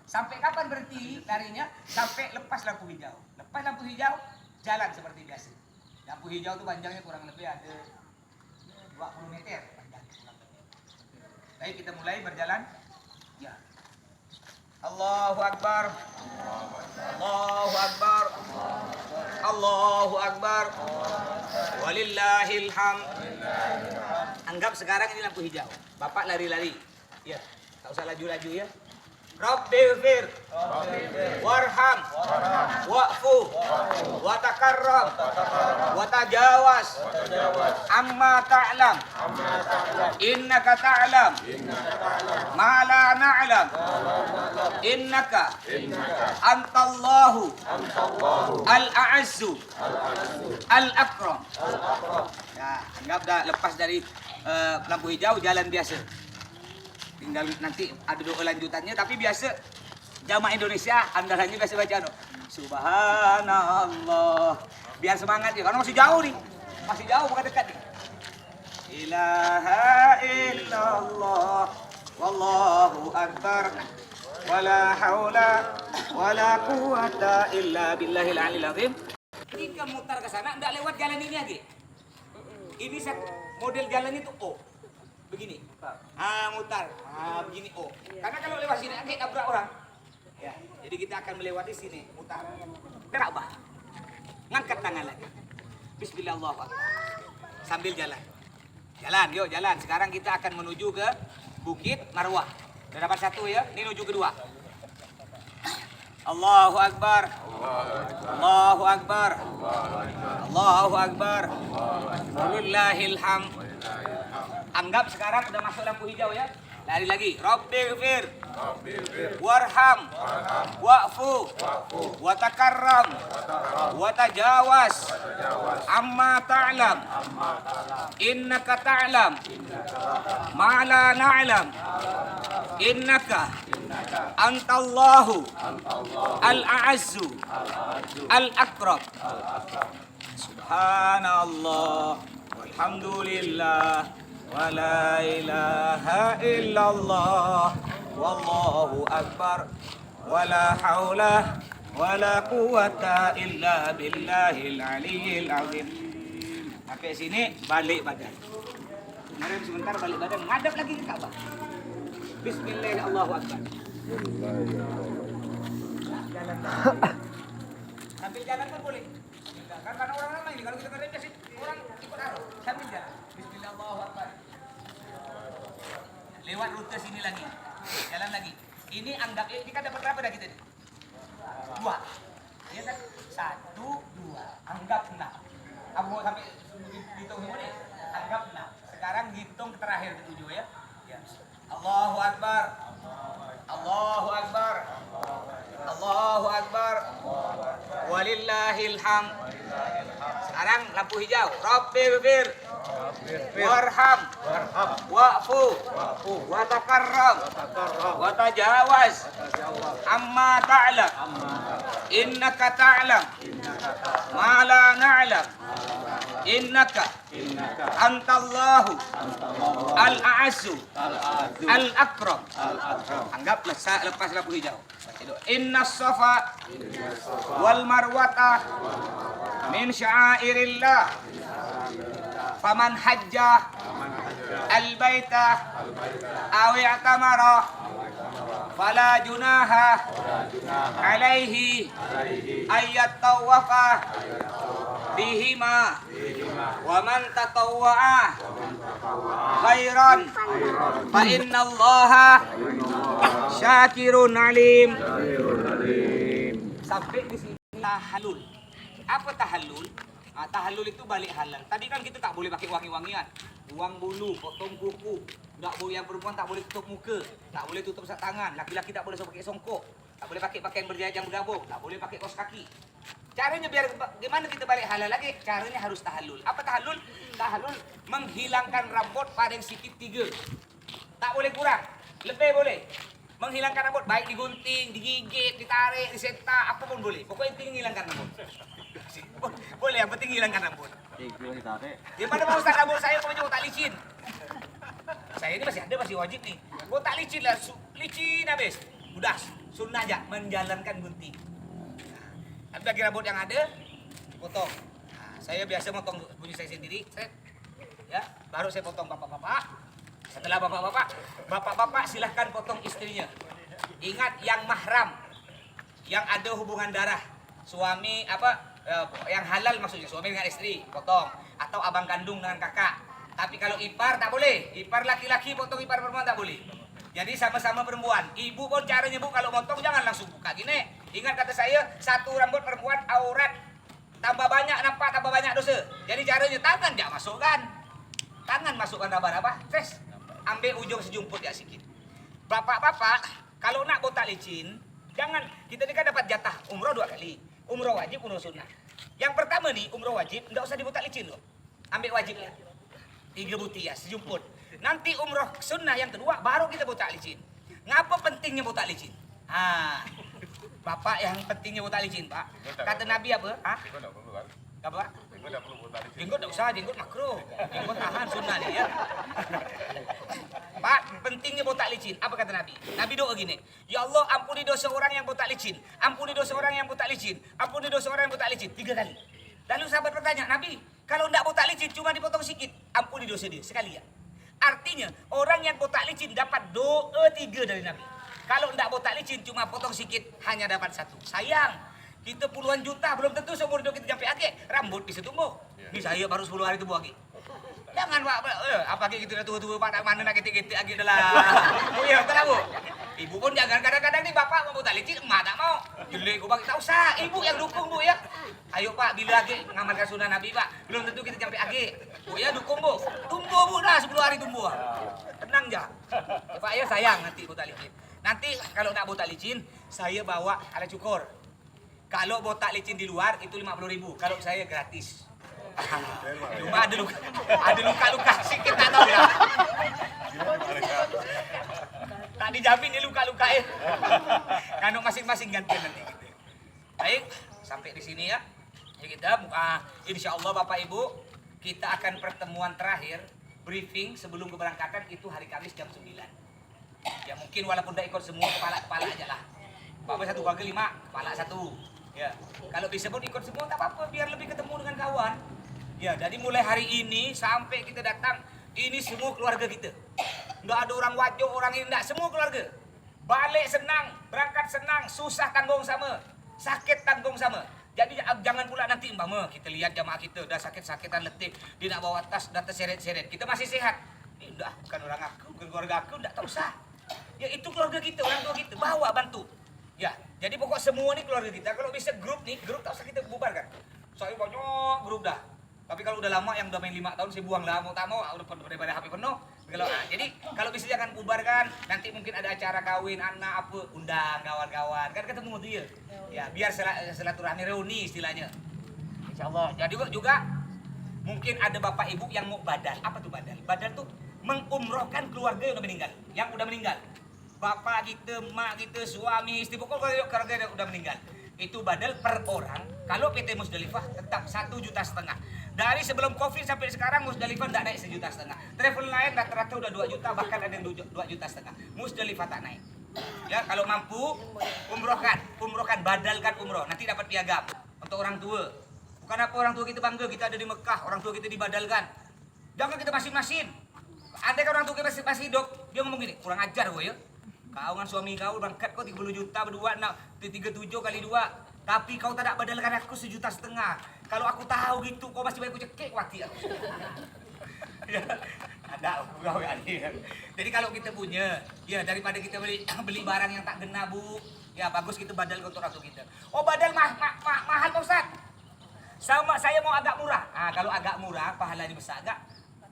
Sampai kapan berhenti larinya? Sampai lepas lampu hijau. Lepas lampu hijau, jalan seperti biasa. Lampu hijau itu panjangnya kurang lebih ada 20 meter panjangnya kurang lebih. Baik, kita mulai berjalan. Ya. Allahu Akbar. Allahu Akbar. Allahu Akbar. Walillahil hamd. Anggap sekarang ini lampu hijau. Bapak lari-lari. Ya, tak usah laju-laju ya. Rabbighfir warham wa'fu wa takarram wa tajawaz amma ta'lam innaka ta'lam ma la na'lam innaka antallahu al-a'azzu al-akram. Ya, anggap dah lepas dari lampu hijau jalan biasa. Tinggal nanti ada doa lanjutannya, tapi biasa jamaah Indonesia andalannya biasa baca no. Subhanallah. Biar semangat ya, karena masih jauh nih. Masih jauh bukan dekat nih. Ilaha illallah wallahu akbar wala haula wala quwata illa billahil aliyil azim. Ketika mutar ke sana enggak lewat jalan ini lagi. Ini model jalannya itu O. begini. Mutar. Begini. Oh. Karena kalau lewat sini nanti nabrak orang. Ya. Jadi kita akan melewati sini, mutar. Ka'bah. Ngangkat tangan lagi. Bismillahirrahmanirrahim. Sambil jalan. Jalan, yuk jalan. Sekarang kita akan menuju ke Bukit Marwah. Udah dapat satu ya. Ini menuju kedua. Allahu Akbar. Allahu Akbar. Allahu Akbar. Walillahil hamd. Anggap sekarang udah masuk lampu hijau ya. Lari lagi. Rabbighfir warham wa'fu wa takarram wa tajawaz amma ta'lam innaka ta'lam ma la na'lam innaka antallahu al-a'azzu al-akram. Subhanallah walhamdulillah wa la ilaha illallah wallahu akbar wa la haula wa la quwata illa billahil aliyyil azim. Sampai sini balik badan. Kemarin sebentar balik badan, ngadap lagi ke Ka'bah. Bismillah, Allahu akbar. Jalan. Sambil jalan pun boleh. Kan karena orang ramai ini, kalau kita kerja sih orang ikut arus. Sambil jalan. Bismillah, Allahu akbar. Lewat rute sini lagi. Jalan lagi. Ini anggap ini kan dapat berapa dah kita nih? 2. Ya kan? 1, 2. Anggap 6. Kamu sampai hitung semua nih. Anggap 6. Sekarang hitung terakhir ke 7 ya. Ya. Allahu akbar. Allahu akbar. Allahu akbar. Walillahil hamd. Sekarang lampu hijau. Rabbighfir warham wa'fu wa takarram wa tajawaz amma ta'lam innaka ta'lam ma la na'lam innaka antallahu al-a'azzu al-akram. Anggaplah lepas lampu hijau. Inna safa wal marwata min sya'airillah faman hajjah al-baita aw i'tamara fala junaha alaihi ayyat tawafa bihima wa man tatawwa'a khairan fa innallaha syakirun alim. Sampai di sini tahallul. Apa tahallul? Tahallul itu balik halal. Tadi kan kita tak boleh pakai wangi-wangian, buang bulu, potong kuku. Tak boleh, yang perempuan tak boleh tutup muka, tak boleh tutup tangan. Laki-laki tak boleh pakai songkok, tak boleh pakai pakaian berjajang bergabung, tak boleh pakai kaos kaki. Caranya biar gimana kita balik halal lagi? Caranya harus tahallul. Apa tahallul? Tahallul menghilangkan rambut pada yang sikit 3. Tak boleh kurang, lebih boleh. Menghilangkan rambut baik digunting, digigit, ditarik, disetak, apa pun boleh. Pokoknya intinya menghilangkan rambut. Boleh, yang penting hilangkan rambut. Gimana mau Ustaz rambut saya kok tak licin? Saya ini masih ada, masih wajib nih. Kok tak licin lah, licin habis. Udah, sunnah aja menjalankan gunting. Nah, bagi rambut yang ada, potong. Nah, saya biasa potong bunyi saya sendiri, ya. Baru saya potong bapak-bapak. Setelah bapak-bapak silahkan potong istrinya. Ingat yang mahram, yang ada hubungan darah, suami yang halal maksudnya suami dengan istri potong, atau abang kandung dengan kakak. Tapi kalau ipar tak boleh, ipar laki-laki potong ipar perempuan tak boleh. Jadi sama-sama perempuan. Ibu pun caranya bu kalau potong jangan langsung buka gini. Ingat kata saya, satu rambut perempuan aurat, tambah banyak nampak tambah banyak dosa. Jadi caranya tangan jangan masukkan. Tangan masukkan raba-raba, fresh. Ambil ujung sejumput ya sedikit. Bapak-bapak, kalau nak botak licin, jangan. Kita ni kan dapat jatah umroh 2 kali. Umroh wajib, umroh sunnah. Yang pertama nih, umroh wajib, enggak usah dibotak licin loh. Ambil wajibnya. 3 butir ya, sejumput. Nanti umroh sunnah yang kedua, baru kita botak licin. Ngapa pentingnya botak licin? Bapak yang pentingnya botak licin, Pak. Kata Nabi apa? Jenggot tak perlu kan? Apa? Jenggot tak perlu botak licin. Jenggot tak usah, jenggot makruh. Jenggot tahan sunnah nih ya. Pak, pentingnya botak licin. Apa kata Nabi? Nabi doa gini, ya Allah ampuni dosa orang yang botak licin. Ampuni dosa orang yang botak licin. Ampuni dosa orang yang botak licin. 3 kali. Lalu sahabat bertanya, Nabi, kalau tidak botak licin cuma dipotong sedikit, ampuni dosa dia sekali ya. Artinya orang yang botak licin dapat 2/3 dari Nabi. Kalau tidak botak licin cuma potong sikit hanya dapat 1. Sayang, kita puluhan juta belum tentu seumur hidup kita sampai akhir rambut bisa tumbuh. Bisa saya baru 10 hari tumbuh lagi. Jangan Pak, apa gitu dah tua-tua Pak tak mana nak ketik-ketik lagi dah lah. Oh iya, betul lah Bu. Ibu pun jangan kadang-kadang nih bapak mau botak licin, emak tak mau. Jelek gua bagi tak usah, ibu yang dukung Bu ya. Ayo Pak, bila lagi mengamalkan sunnah Nabi Pak, belum tentu kita sampai akhir. Bu ya dukung Bu. Tumbuh Bu dah 10 hari tumbuh. Tenang aja. Ya, Pak ya sayang nanti botak licin. Nanti kalau nak botak licin, saya bawa alat cukur. Kalau botak licin di luar itu 50.000, kalau saya gratis. Cuma ada luka sikit tak tahu ya. Tak dijamin ni luka-luka ya. Kan masing-masing gantian nanti gitu. Baik, sampai di sini ya. Jadi kita insya Allah Bapak Ibu kita akan pertemuan terakhir briefing sebelum keberangkatan itu hari Kamis jam 9. Ya mungkin walaupun tidak ikut semua kepala aja lah. Bapak 1 keluarga 5, kepala 1. Ya, kalau bisa pun ikut semua tak apa-apa biar lebih ketemu dengan kawan. Ya, jadi mulai hari ini sampai kita datang, ini semua keluarga kita. Nggak ada orang wajo, orang ini, nggak, semua keluarga. Balik senang, berangkat senang, susah tanggung sama, sakit tanggung sama. Jadi jangan pula nanti umpama kita lihat jamaah kita udah sakit-sakitan letih, dia nak bawa tas, dah terseret-seret. Kita masih sehat. Ini udah bukan orang aku, bukan keluarga aku, nggak tak usah. Ya itu keluarga kita, orang tua kita, bawa bantu. Ya, jadi pokok semua nih keluarga kita. Kalau bisa grup nih, grup tak usah kita bubarkan. Saya banyak grup dah. Tapi kalau udah lama yang udah main 5 tahun saya buang lah, mau tak mau udah daripada HP penuh. Jadi kalau bisa jangan bubarkan. Nanti mungkin ada acara kawin anak apa, undang kawan-kawan. Kan ketemu tuh ya. Ya, biar silaturahmi reuni istilahnya. Insyaallah. Jadi juga mungkin ada bapak ibu yang mau badal. Apa tuh badal? Badal tuh mengumrohkan keluarga yang udah meninggal, yang udah meninggal. Bapak kita, emak kita, suami, istri, pokoknya keluarga yang udah meninggal. Itu badal per orang. Kalau PT Musdalifah tetap 1,5 juta. Dari sebelum Covid sampai sekarang Musdalifah tidak naik 1,5 juta. Travel lain rata-rata udah 2 juta, bahkan ada yang 2,5 juta. Musdalifah tak naik. Ya, kalau mampu umrohkan, badalkan umroh. Nanti dapat piagam untuk orang tua. Bukan apa orang tua kita bangga kita ada di Mekah, orang tua kita dibadalkan. Jangan kita masing-masing. Andai kan orang tua kita masih hidup, dia ngomong gini, kurang ajar gue ya. Kau dengan suami kau berangkat kau 30 juta berdua, nak 37 kali 2. Tapi kau tak badalkan aku 1,5 juta. Kalau aku tahu gitu, kau masih baik aku cekik wati aku. Ya, ada kau kali. Jadi kalau kita punya, ya daripada kita beli barang yang tak kena Bu, ya bagus kita badal untuk orang tua kita. Oh badal mahal Pak Ustaz. Sama saya mau agak murah. Kalau agak murah, pahalanya besar agak.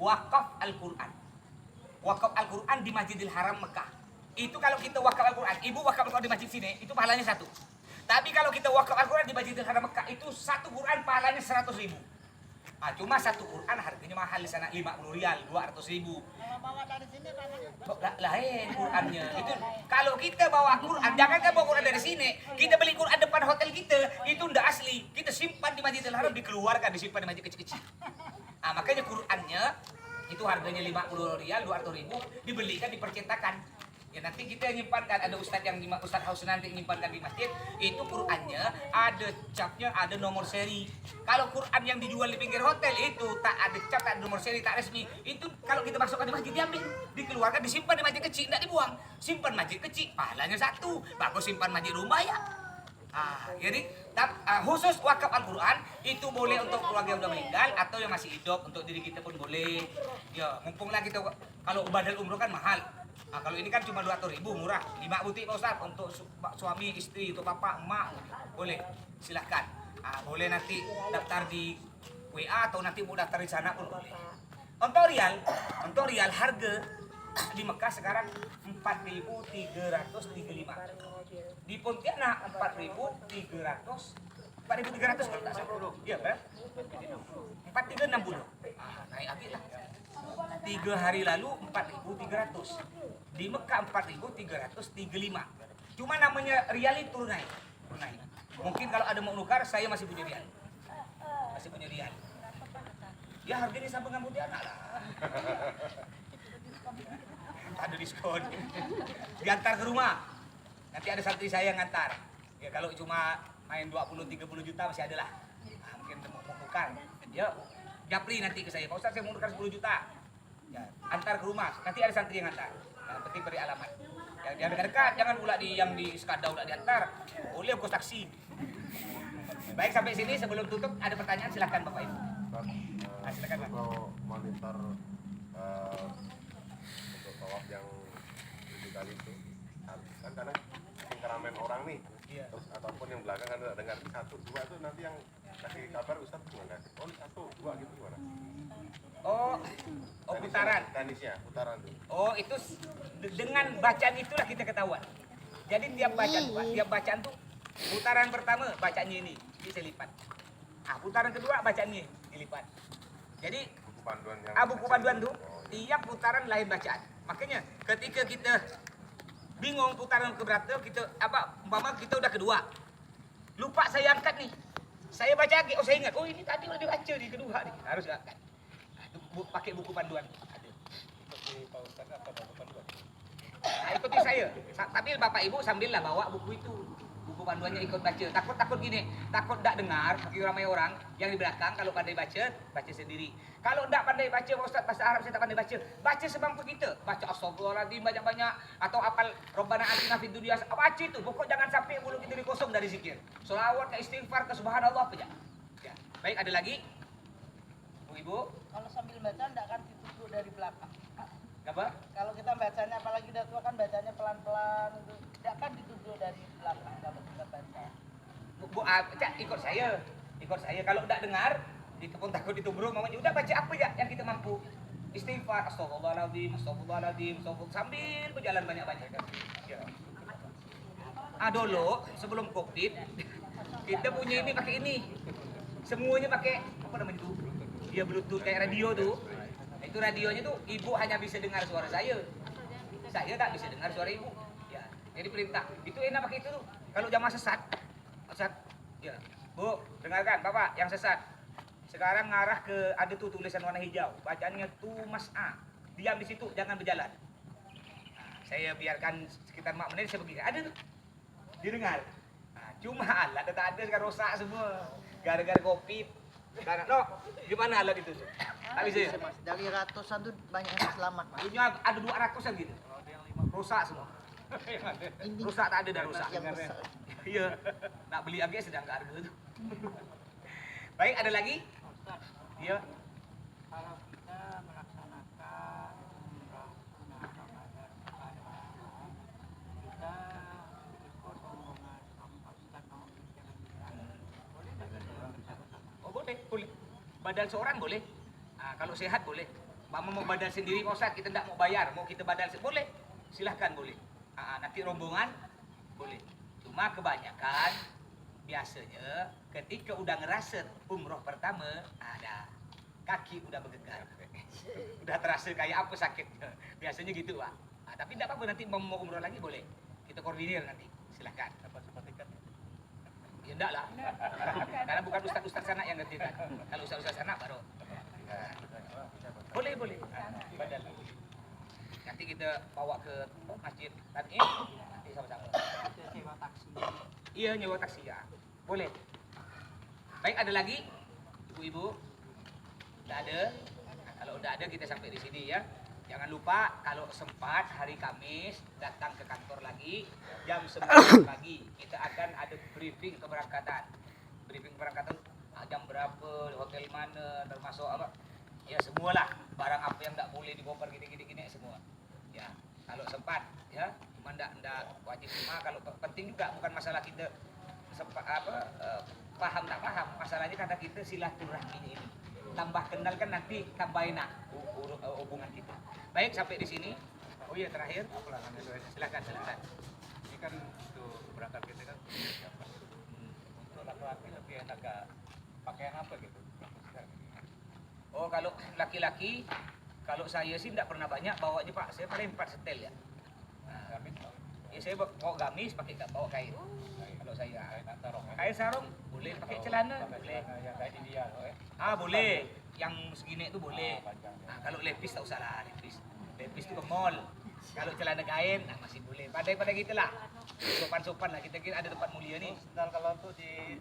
Wakaf Al-Quran. Wakaf Al-Quran di Masjidil Haram Mekah. Itu kalau kita wakaf Al-Quran, ibu wakaf Al-Quran di masjid sini, itu pahalanya 1. Tapi kalau kita wakaf Al-Quran di Masjidil Haram Mekah, itu 1 Quran pahalanya 100.000. Cuma 1 Quran harganya mahal di sana 50 rial, 200.000. Kalau bawa dari sini pahalanya Lain Qurannya. Itu kalau kita bawa Quran, jangan kan bawa Quran dari sini. Kita beli Quran depan hotel kita, itu ndak asli. Kita simpan di Masjidil Haram, dikeluarkan, disimpan di masjid kecil-kecil. Makanya Qurannya itu harganya 50 rial, 200.000, dibelikan, dipercetakan. Ya nanti kita nyimpankan, ada ustadz yang Ustadz Haus nanti nyimpankan di masjid, itu Qurannya ada capnya, ada nomor seri. Kalau Quran yang dijual di pinggir hotel itu tak ada cap, tak ada nomor seri, tak resmi. Itu kalau kita masukkan di masjid diambil, dikeluarkan, disimpan di masjid kecil, tidak dibuang. Simpan masjid kecil, pahalanya 1. Bagus simpan masjid rumah ya. Jadi khusus wakaf Al-Quran itu boleh untuk keluarga yang udah meninggal atau yang masih hidup, untuk diri kita pun boleh. Ya mumpung lah kita kalau badal umroh kan mahal. Kalau ini kan cuma 200.000 murah, 5 butik Pak Ustaz untuk suami, istri, untuk bapak, emak, boleh, silahkan. Boleh nanti daftar di WA atau nanti mau daftar di sana pun boleh. Untuk rial harga di Mekah sekarang 4.335. Di Pontianak 4.300 kalau tak salah. Iya kan? 4.360. Naik lagi lah. 3 hari lalu 4.300. Di Mekah 4.335. Cuma namanya rial itu naik. Mungkin kalau ada mau nukar, saya masih punya rial. Ya harganya sama dengan Pontianak lah. Ada diskon. Diantar ke rumah. Nanti ada santri saya yang ngantar. Ya kalau cuma main 20-30 juta masih ada lah. Mungkin mau nukar. Ya japri nanti ke saya, Pak Ustaz saya mau nukar 10 juta. Ya, antar ke rumah. Nanti ada santri yang antar. Yang penting beri alamat. Yang dekat-dekat, jangan pula yang di sekadau pula diantar. Boleh ongkos taksi. Baik, sampai sini sebelum tutup ada pertanyaan, silahkan Bapak Ibu. Silakan, Pak. Untuk monitor untuk tawaf yang 7 kali itu kan kadang makin keramaian orang nih. Iya. Terus ataupun yang belakang kan dengar 1, 2 itu nanti yang kasih kabar Ustaz gimana? Oh ini 1, 2 gitu gimana? Oh, putaran. Tenisnya, putaran tuh. Oh, itu dengan bacaan itulah kita ketahuan. Jadi tiap bacaan tuh putaran pertama bacaannya ini diselipat. Putaran kedua bacaannya dilipat. Jadi Buku panduan yang buku panduan tuh tiap putaran lain bacaan. Makanya ketika kita bingung putaran keberapa, kita umpama kita udah kedua. Lupa saya angkat nih. Saya baca lagi, saya ingat, ini tadi udah dibaca di kedua nih. Harus angkat. Pakai buku panduan. Ada. Ikuti Pak Ustaz apa buku panduan? Ikuti saya. Tapi Bapak Ibu sambillah bawa buku itu. Buku panduannya ikut baca. Takut gini, takut tak dengar bagi ramai orang yang di belakang. Kalau pandai baca sendiri. Kalau tak pandai baca, Pak Ustaz bahasa Arab saya tak pandai baca semampu kita. Baca astagfirullahaladzim banyak-banyak atau apal Rabbana atina fid dunya. Baca itu. Pokok jangan sampai mulut kita dikosong dari zikir. Selawat ke istighfar ke subhanallah aja. Ya. Baik, ada lagi? Bu Ibu, Kalau sambil baca enggak akan dituduh dari belakang. apa? Kalau kita bacanya apalagi udah tua kan bacanya pelan-pelan itu enggak akan dituduh dari belakang kalau kita baca. Cak, ikut saya. Kalau tidak dengar, pun takut ditubruk, mamanya udah baca apa ya yang kita mampu. Istighfar, astagfirullahaladzim, sambil berjalan banyak-banyak. Ya. Dulu sebelum Covid, kita punya ini pakai ini. Semuanya pakai apa namanya itu? Dia Bluetooth kayak radio tuh. Itu radionya tuh ibu hanya bisa dengar suara saya. Saya tak bisa dengar suara ibu. Ya. Jadi perintah. Itu enak pakai itu tuh. Kalau jamaah sesat, ya. Bu, dengarkan Bapak yang sesat. Sekarang ngarah ke ada tuh tulisan warna hijau. Bacaannya Tumas A. Diam di situ, jangan berjalan. Nah, saya biarkan sekitar 4 menit saya begini. Ada tuh. Didengar. Nah, cuma alat tak ada sekarang rusak semua. Gara-gara Covid. Karena gimana alat itu? Tak bisa. Mas, dari ratusan tuh banyak yang selamat, Mas. Punya ada 200-an gitu. Rusak semua. Ini Rusak tak ada dah rusak. yang besar. Iya. Nak beli lagi sedang ke harga itu. Baik, ada lagi? Iya. Kalau kita melaksanakan umrah kita ikut rombongan Ustaz mau boleh Oh boleh. Badal seorang boleh. Kalau sehat boleh. Mama mau badal sendiri Pak Ustaz, kita tidak mau bayar, mau kita badal boleh. Silahkan boleh. Nanti rombongan boleh. Cuma kebanyakan biasanya ketika udah ngerasa umroh pertama ada kaki udah bergegar. Udah terasa kayak apa sakitnya. Biasanya gitu, Pak. Tapi tidak apa-apa, nanti mau umroh lagi boleh. Kita koordinir nanti. Silahkan. Dapat sertifikat? Ya enggak lah. Karena bukan ustaz-ustaz sana yang ngertikan. Kalau ustaz-ustaz sana baru. Boleh. Badal. Nanti kita bawa ke masjid nanti sama-sama. sewa taksi. Iya, nyewa taksi ya. Boleh. Baik, ada lagi? Ibu-ibu? Tidak ada? Nah, kalau udah ada kita sampai di sini ya. Jangan lupa kalau sempat hari Kamis datang ke kantor lagi jam 9 pagi. Kita akan ada briefing keberangkatan. Briefing keberangkatan jam berapa, hotel mana, termasuk apa? Ya semualah, barang apa yang tidak boleh dibongkar gini semua. Ya, kalau sempat ya. Cuma enggak wajib, cuma kalau penting juga bukan masalah kita paham tak paham, masalahnya kata kita silaturahmi ini tambah kenal kan nanti tambah enak hubungan kita. Baik, sampai di sini. Oh iya, terakhir silakan. Ini kan untuk berangkat kita kan siapa? Untuk laki-laki lebih enak gak pakaian apa gitu? Oh, kalau laki-laki, kalau saya sih tidak pernah banyak bawanya Pak, saya paling 4 setel ya. Gamis, Ya saya bawa gamis, bawa kain. Kalau saya sarung. kain sarung boleh, pakai celana boleh. Yang kayak ideal, Boleh. Yang segini itu boleh. panjang. Kalau lepis tak usah lah, lepis itu ke mall. Kalau celana kain masih boleh. Pada gitulah. Sopan-sopan lah, kita ada tempat mulia nih. Sendal kalau untuk di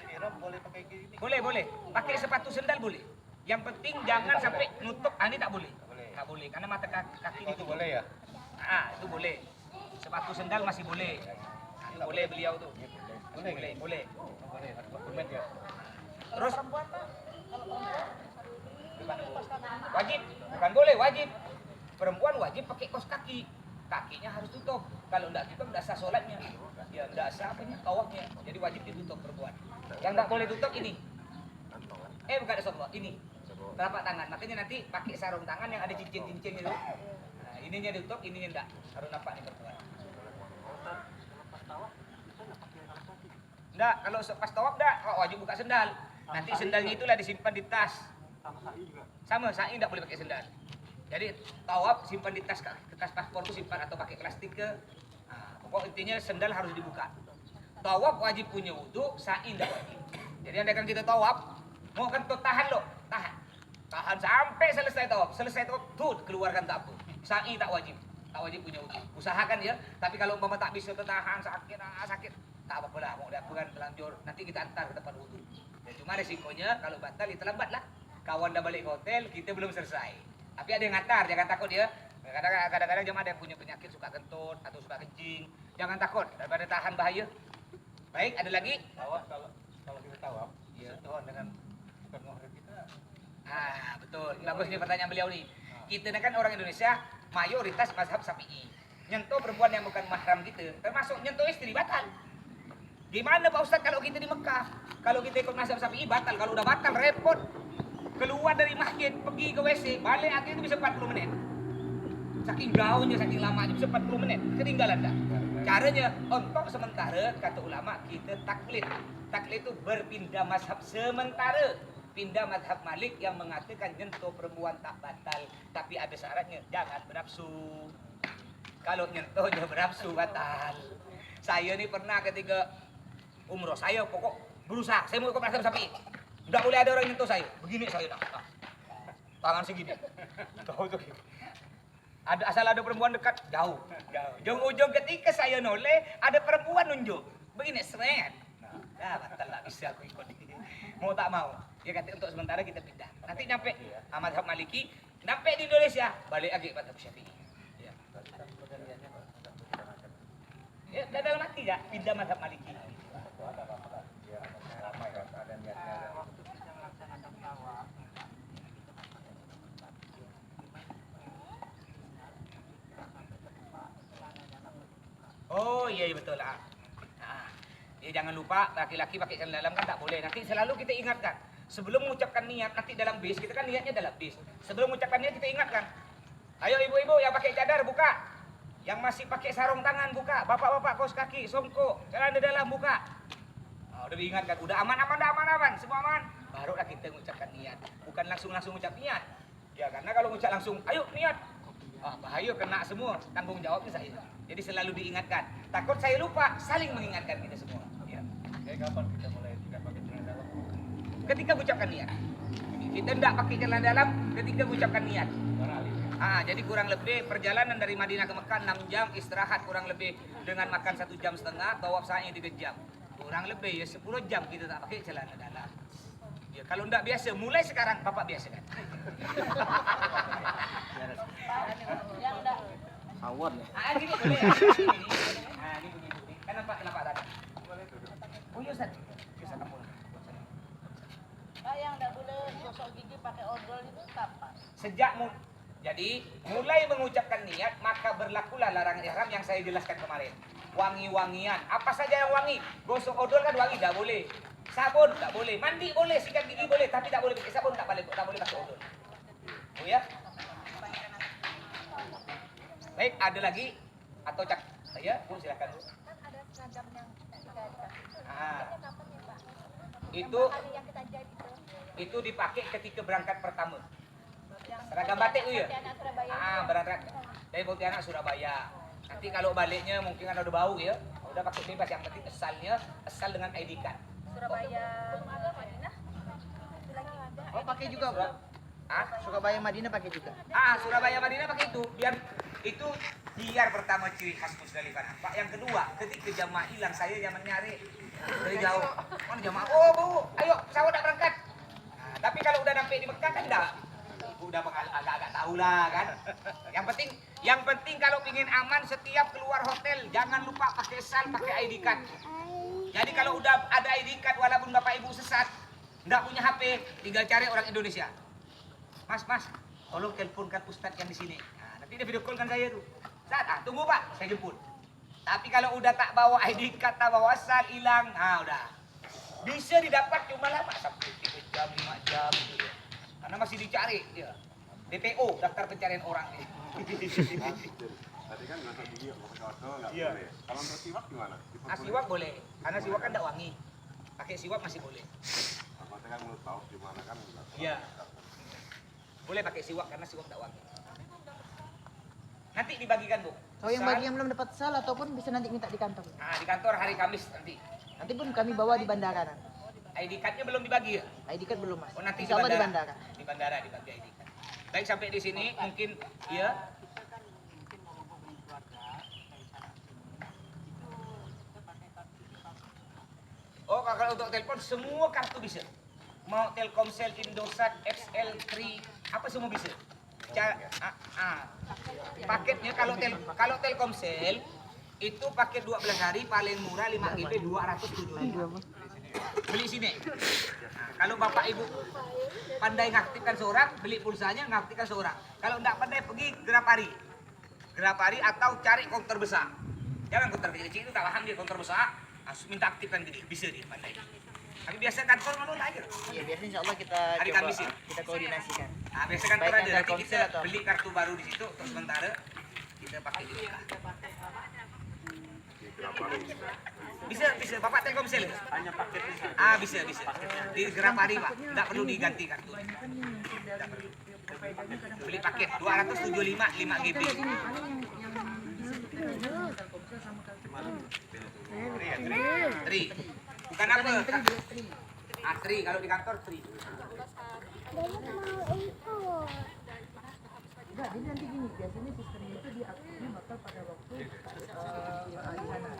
ihram boleh pakai gini. Boleh. Pakai sepatu sendal boleh. Yang penting jangan sampai nutup, ini tak boleh. nggak boleh karena mata kaki Oh, itu boleh ya? itu boleh. Sepatu sendal masih boleh. Itu boleh beliau tuh. Boleh, Boleh. boleh. Harus dokumen ya. Terus Perempuan Pak, kalau perempuan wajib, bukan boleh, wajib. Perempuan wajib pakai kaos kaki. Kakinya harus tutup. Kalau enggak tutup enggak sah sholatnya. Ya enggak sah apanya, tawafnya. Jadi wajib ditutup perempuan. Yang enggak boleh tutup ini. Bukan sobat, ini. Telapak tangan. Makanya nanti pakai sarung tangan yang ada cincin-cincin itu. Nah, ininya ditutup, ininya enggak. Harus nampak nih perempuan. Enggak, kalau pas tawaf enggak, wajib buka sendal. Nanti sendalnya itulah disimpan di tas. Sama, sa'i enggak boleh pakai sendal. Jadi tawaf simpan di tas paspor itu simpan atau pakai plastik ke. Nah, pokok intinya sendal harus dibuka. Tawaf wajib punya wudu, sa'i enggak wajib. Jadi andaikan kita tawaf, mau kan tuh tahan loh, tahan sampai selesai tawaf tuh keluarkan tak apa. Sa'i tak wajib punya wudu. Usahakan ya, tapi kalau umpama tak bisa tahan sakit, tak apa-apa lah, mau bukan telanjur, nanti kita antar ke tempat wudu. Ya, cuma resikonya kalau batal itu lambat lah. Kawan dah balik ke hotel, kita belum selesai. Tapi ada yang ngantar, jangan takut ya. Kadang-kadang jemaah ada yang punya penyakit suka kentut atau suka kencing. Jangan takut, daripada tahan bahaya. Baik, ada lagi? Tawaf kalau kita tawaf, sentuhan dengan bukan muhrim kita. Betul. Bagus nih pertanyaan beliau nih. Kita ini kan orang Indonesia mayoritas mazhab Syafi'i. Nyentuh perempuan yang bukan mahram kita, termasuk nyentuh istri batal. Gimana Pak Ustadz kalau kita di Mekah? Kalau kita ikut mazhab Syafi'i batal. Kalau udah batal repot. Keluar dari masjid, pergi ke WC, balik akhirnya itu bisa 40 menit. Saking jauhnya, saking lamanya bisa 40 menit. Ketinggalan dah. Caranya untuk sementara kata ulama kita taklid. Taklid itu berpindah mazhab sementara. Pindah mazhab Malik yang mengatakan nyentuh perempuan tak batal, tapi ada syaratnya, jangan bernafsu. Kalau nyentuhnya bernafsu batal. Saya ini pernah ketika umroh, saya pokok berusaha, saya mau ikut mazhab Syafi'i. Enggak boleh ada orang nyentuh saya. Begini saya dah. Tangan segini. Tahu tuh. Asal ada perempuan dekat, jauh. Ujung-ujung ketika saya noleh, ada perempuan nunjuk. Begini seret. Batal lah bisa aku ikut. Mau tak mau. Ya kata untuk sementara kita pindah. Nanti nyampe mazhab Maliki, nyampe di Indonesia, balik lagi mazhab Syafi'i. Ya. Ya, dalam hati ya, pindah mazhab Maliki. Waktu kita melaksanakan tawaf, Oh iya betul lah. Ya jangan lupa laki-laki pakai celana dalam kan tak boleh. Nanti selalu kita ingatkan. Sebelum mengucapkan niat nanti dalam bis kita kan niatnya dalam bis. Sebelum mengucapkan niat kita ingatkan. Ayo ibu-ibu yang pakai cadar buka. Yang masih pakai sarung tangan buka. Bapak-bapak kaos kaki, songkok, celana dalam buka. Udah diingatkan, udah aman, semua aman. Barulah kita mengucapkan niat. Bukan langsung ucap niat. Ya karena kalau ucap langsung, ayo niat. Bahaya kena semua, tanggung jawabnya saya. Jadi selalu diingatkan. Takut saya lupa, saling mengingatkan kita semua. Ya. Kayak kapan kita mulai tidak pakai celana dalam? Ketika mengucapkan niat. Kita tidak pakai celana dalam ketika mengucapkan niat. Jadi kurang lebih perjalanan dari Madinah ke Mekah 6 jam, istirahat kurang lebih dengan makan 1,5 jam, tawaf sa'i 3 jam. Kurang lebih ya 10 jam kita tak pakai celana dalam. Ya kalau tidak biasa, mulai sekarang Bapak biasa kan. yang enggak Awan ya. Gini boleh ya. Ini begini. Kan nampak tadi. Oh iya Ustaz. Bisa kamu. Pak yang enggak boleh gosok gigi pakai odol itu kapan? Jadi mulai mengucapkan niat maka berlakulah larangan ihram yang saya jelaskan kemarin. Wangi-wangian, apa saja yang wangi. Gosok odol kan wangi, tidak boleh. Sabun tidak boleh, mandi boleh, sikat gigi boleh, tapi tak boleh pakai sabun, tak boleh pakai odol. Oh ya. Baik, ada lagi atau cak saya? Bu silakan. Kan ada seragam yang kita dikasih. Ah. Kapan ya Pak? Itu Yang kita jahit itu dipakai ketika berangkat pertama. yang Seragam batik itu ya? Pontianak Surabaya. Berangkat dari Pontianak Surabaya. Nanti kalau baliknya mungkin kan ada bau ya. Udah pakai bebas, yang penting asal dengan ID card. Surabaya Madinah. Itu lagi ada. Oh pakai juga Pak? Surabaya Madinah pakai juga. Surabaya Madinah pakai itu. Biar pertama ciri khas Musdalifah nampak. Yang kedua, ketika jamaah hilang saya jangan nyari dari jauh. Mana jamaah? Oh bu, ayo pesawat nak berangkat. Tapi kalau udah sampai di Mekah kan enggak. Ibu udah agak-agak tahu lah kan. Yang penting kalau ingin aman setiap keluar hotel jangan lupa pakai sal, pakai ID card. Jadi kalau udah ada ID card walaupun Bapak Ibu sesat, nggak punya HP, tinggal cari orang Indonesia. Mas, tolong teleponkan Ustadz yang di sini. Nah, nanti dia video call kan saya tuh. Ustadz, tunggu Pak, saya jemput. Tapi kalau udah tak bawa ID card, tak bawa sal, hilang, nah udah. Bisa didapat cuma lama sampai 3 jam, 5 jam gitu ya. Karena masih dicari ya. DPO, daftar pencarian orang. Tadi kan nonton video pakai auto nggak Iya. boleh. Kalau untuk siwak gimana? Siwak boleh, karena siwak kan tidak wangi. Pakai siwak masih boleh. Takutnya kan menurut tahu gimana kan? Iya. Boleh pakai siwak karena siwak tidak wangi. Nanti dibagikan Bu. Oh, yang bagi yang belum dapat sal ataupun bisa nanti minta di kantor. Nah, di kantor hari Kamis nanti. Nanti pun kami bawa di bandara nanti. ID card-nya belum dibagi ya? ID card belum Mas. Oh, nanti Insya Allah di bandara. Di bandara dibagi ID card. Baik, sampai di sini mungkin ya. Oh, kalau untuk telepon semua kartu bisa. Mau Telkomsel, Indosat, XL, Tri, apa semua bisa. Paketnya kalau Telkomsel itu paket 12 hari paling murah 5 GB 275. Beli sini. Nah, kalau Bapak Ibu pandai ngaktifkan seorang, beli pulsanya ngaktifkan seorang. Kalau enggak pandai pergi Grapari atau cari konter besar. Jangan konter kecil itu tak paham dia konter besar, langsung minta aktifkan gede, bisa dia pandai. Tapi biasa kantor manual aja. Iya, biasanya insya Allah kita Hari coba, Kamis ya? kita koordinasikan. Nah, biasa kantor Baik ada, yang nanti Telkomsel kita atau- beli kartu baru di situ untuk sementara kita pakai di kita. Bisa, Bapak Telkomsel. Hanya paket bisa. Di Grapari Pak, enggak perlu diganti kartu. Enggak perlu. Beli paket 275 5 GB. Tri. Bukan apa? Tri kalau di kantor Tri. Enggak, jadi nanti gini, biasanya sistemnya itu diaktifnya bakal pada waktu hari sana.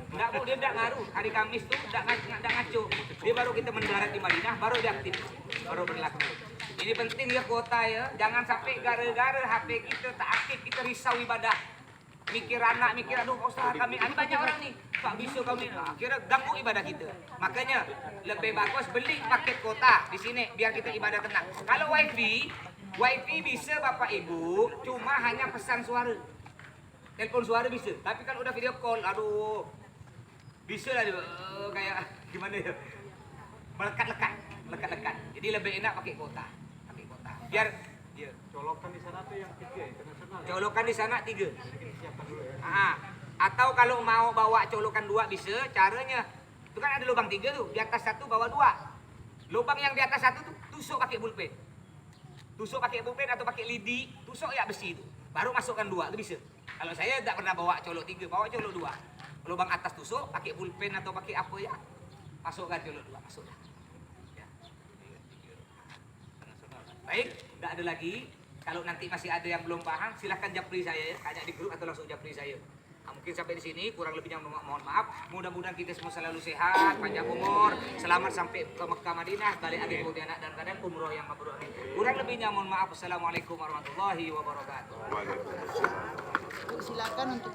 Enggak Bu, dia enggak ngaruh. Hari Kamis tuh enggak ngaco. Dia baru kita mendarat di Madinah, baru diaktif. Baru berlaku. Ini penting ya kuota ya. Jangan sampai gara-gara HP kita tak aktif, kita risau ibadah. Mikir anak, mikir aduh usaha kami. Ada banyak orang nih, tak bisa kami. Akhirnya ganggu ibadah kita. Makanya lebih bagus beli paket kuota di sini biar kita ibadah tenang. Kalau wifi bisa Bapak Ibu, cuma hanya pesan suara. Telepon suara bisa, tapi kalau udah video call, aduh, bisa lah dia, kayak gimana ya, melekat-lekat. Jadi lebih enak pakai kuota, biar ya. Colokan di sana tuh yang 3 internasional. Colokan di sana 3. Siapkan dulu ya. Atau kalau mau bawa colokan 2 bisa, caranya itu kan ada lubang 3 tuh, di atas 1 bawah 2. Lubang yang di atas 1 tuh tusuk pakai pulpen. Atau pakai lidi, tusuk ya besi itu. Baru masukkan 2, itu bisa. Kalau saya tidak pernah bawa colok 3, bawa colok 2. Lubang atas tusuk, pakai pulpen atau pakai apa ya, masukkan colok 2, masukkan. Ya. Baik, tidak ada lagi. Kalau nanti masih ada yang belum paham, silahkan japri saya ya, tanya di grup atau langsung japri saya. Nah, mungkin sampai di sini, kurang lebihnya mohon maaf. Mudah-mudahan kita semua selalu sehat, panjang umur, selamat sampai ke Mekah Madinah, balik lagi ke anak dan keadaan umroh yang mabrur. Kurang lebihnya mohon maaf. Assalamualaikum warahmatullahi wabarakatuh. Waalaikumsalam. Silakan untuk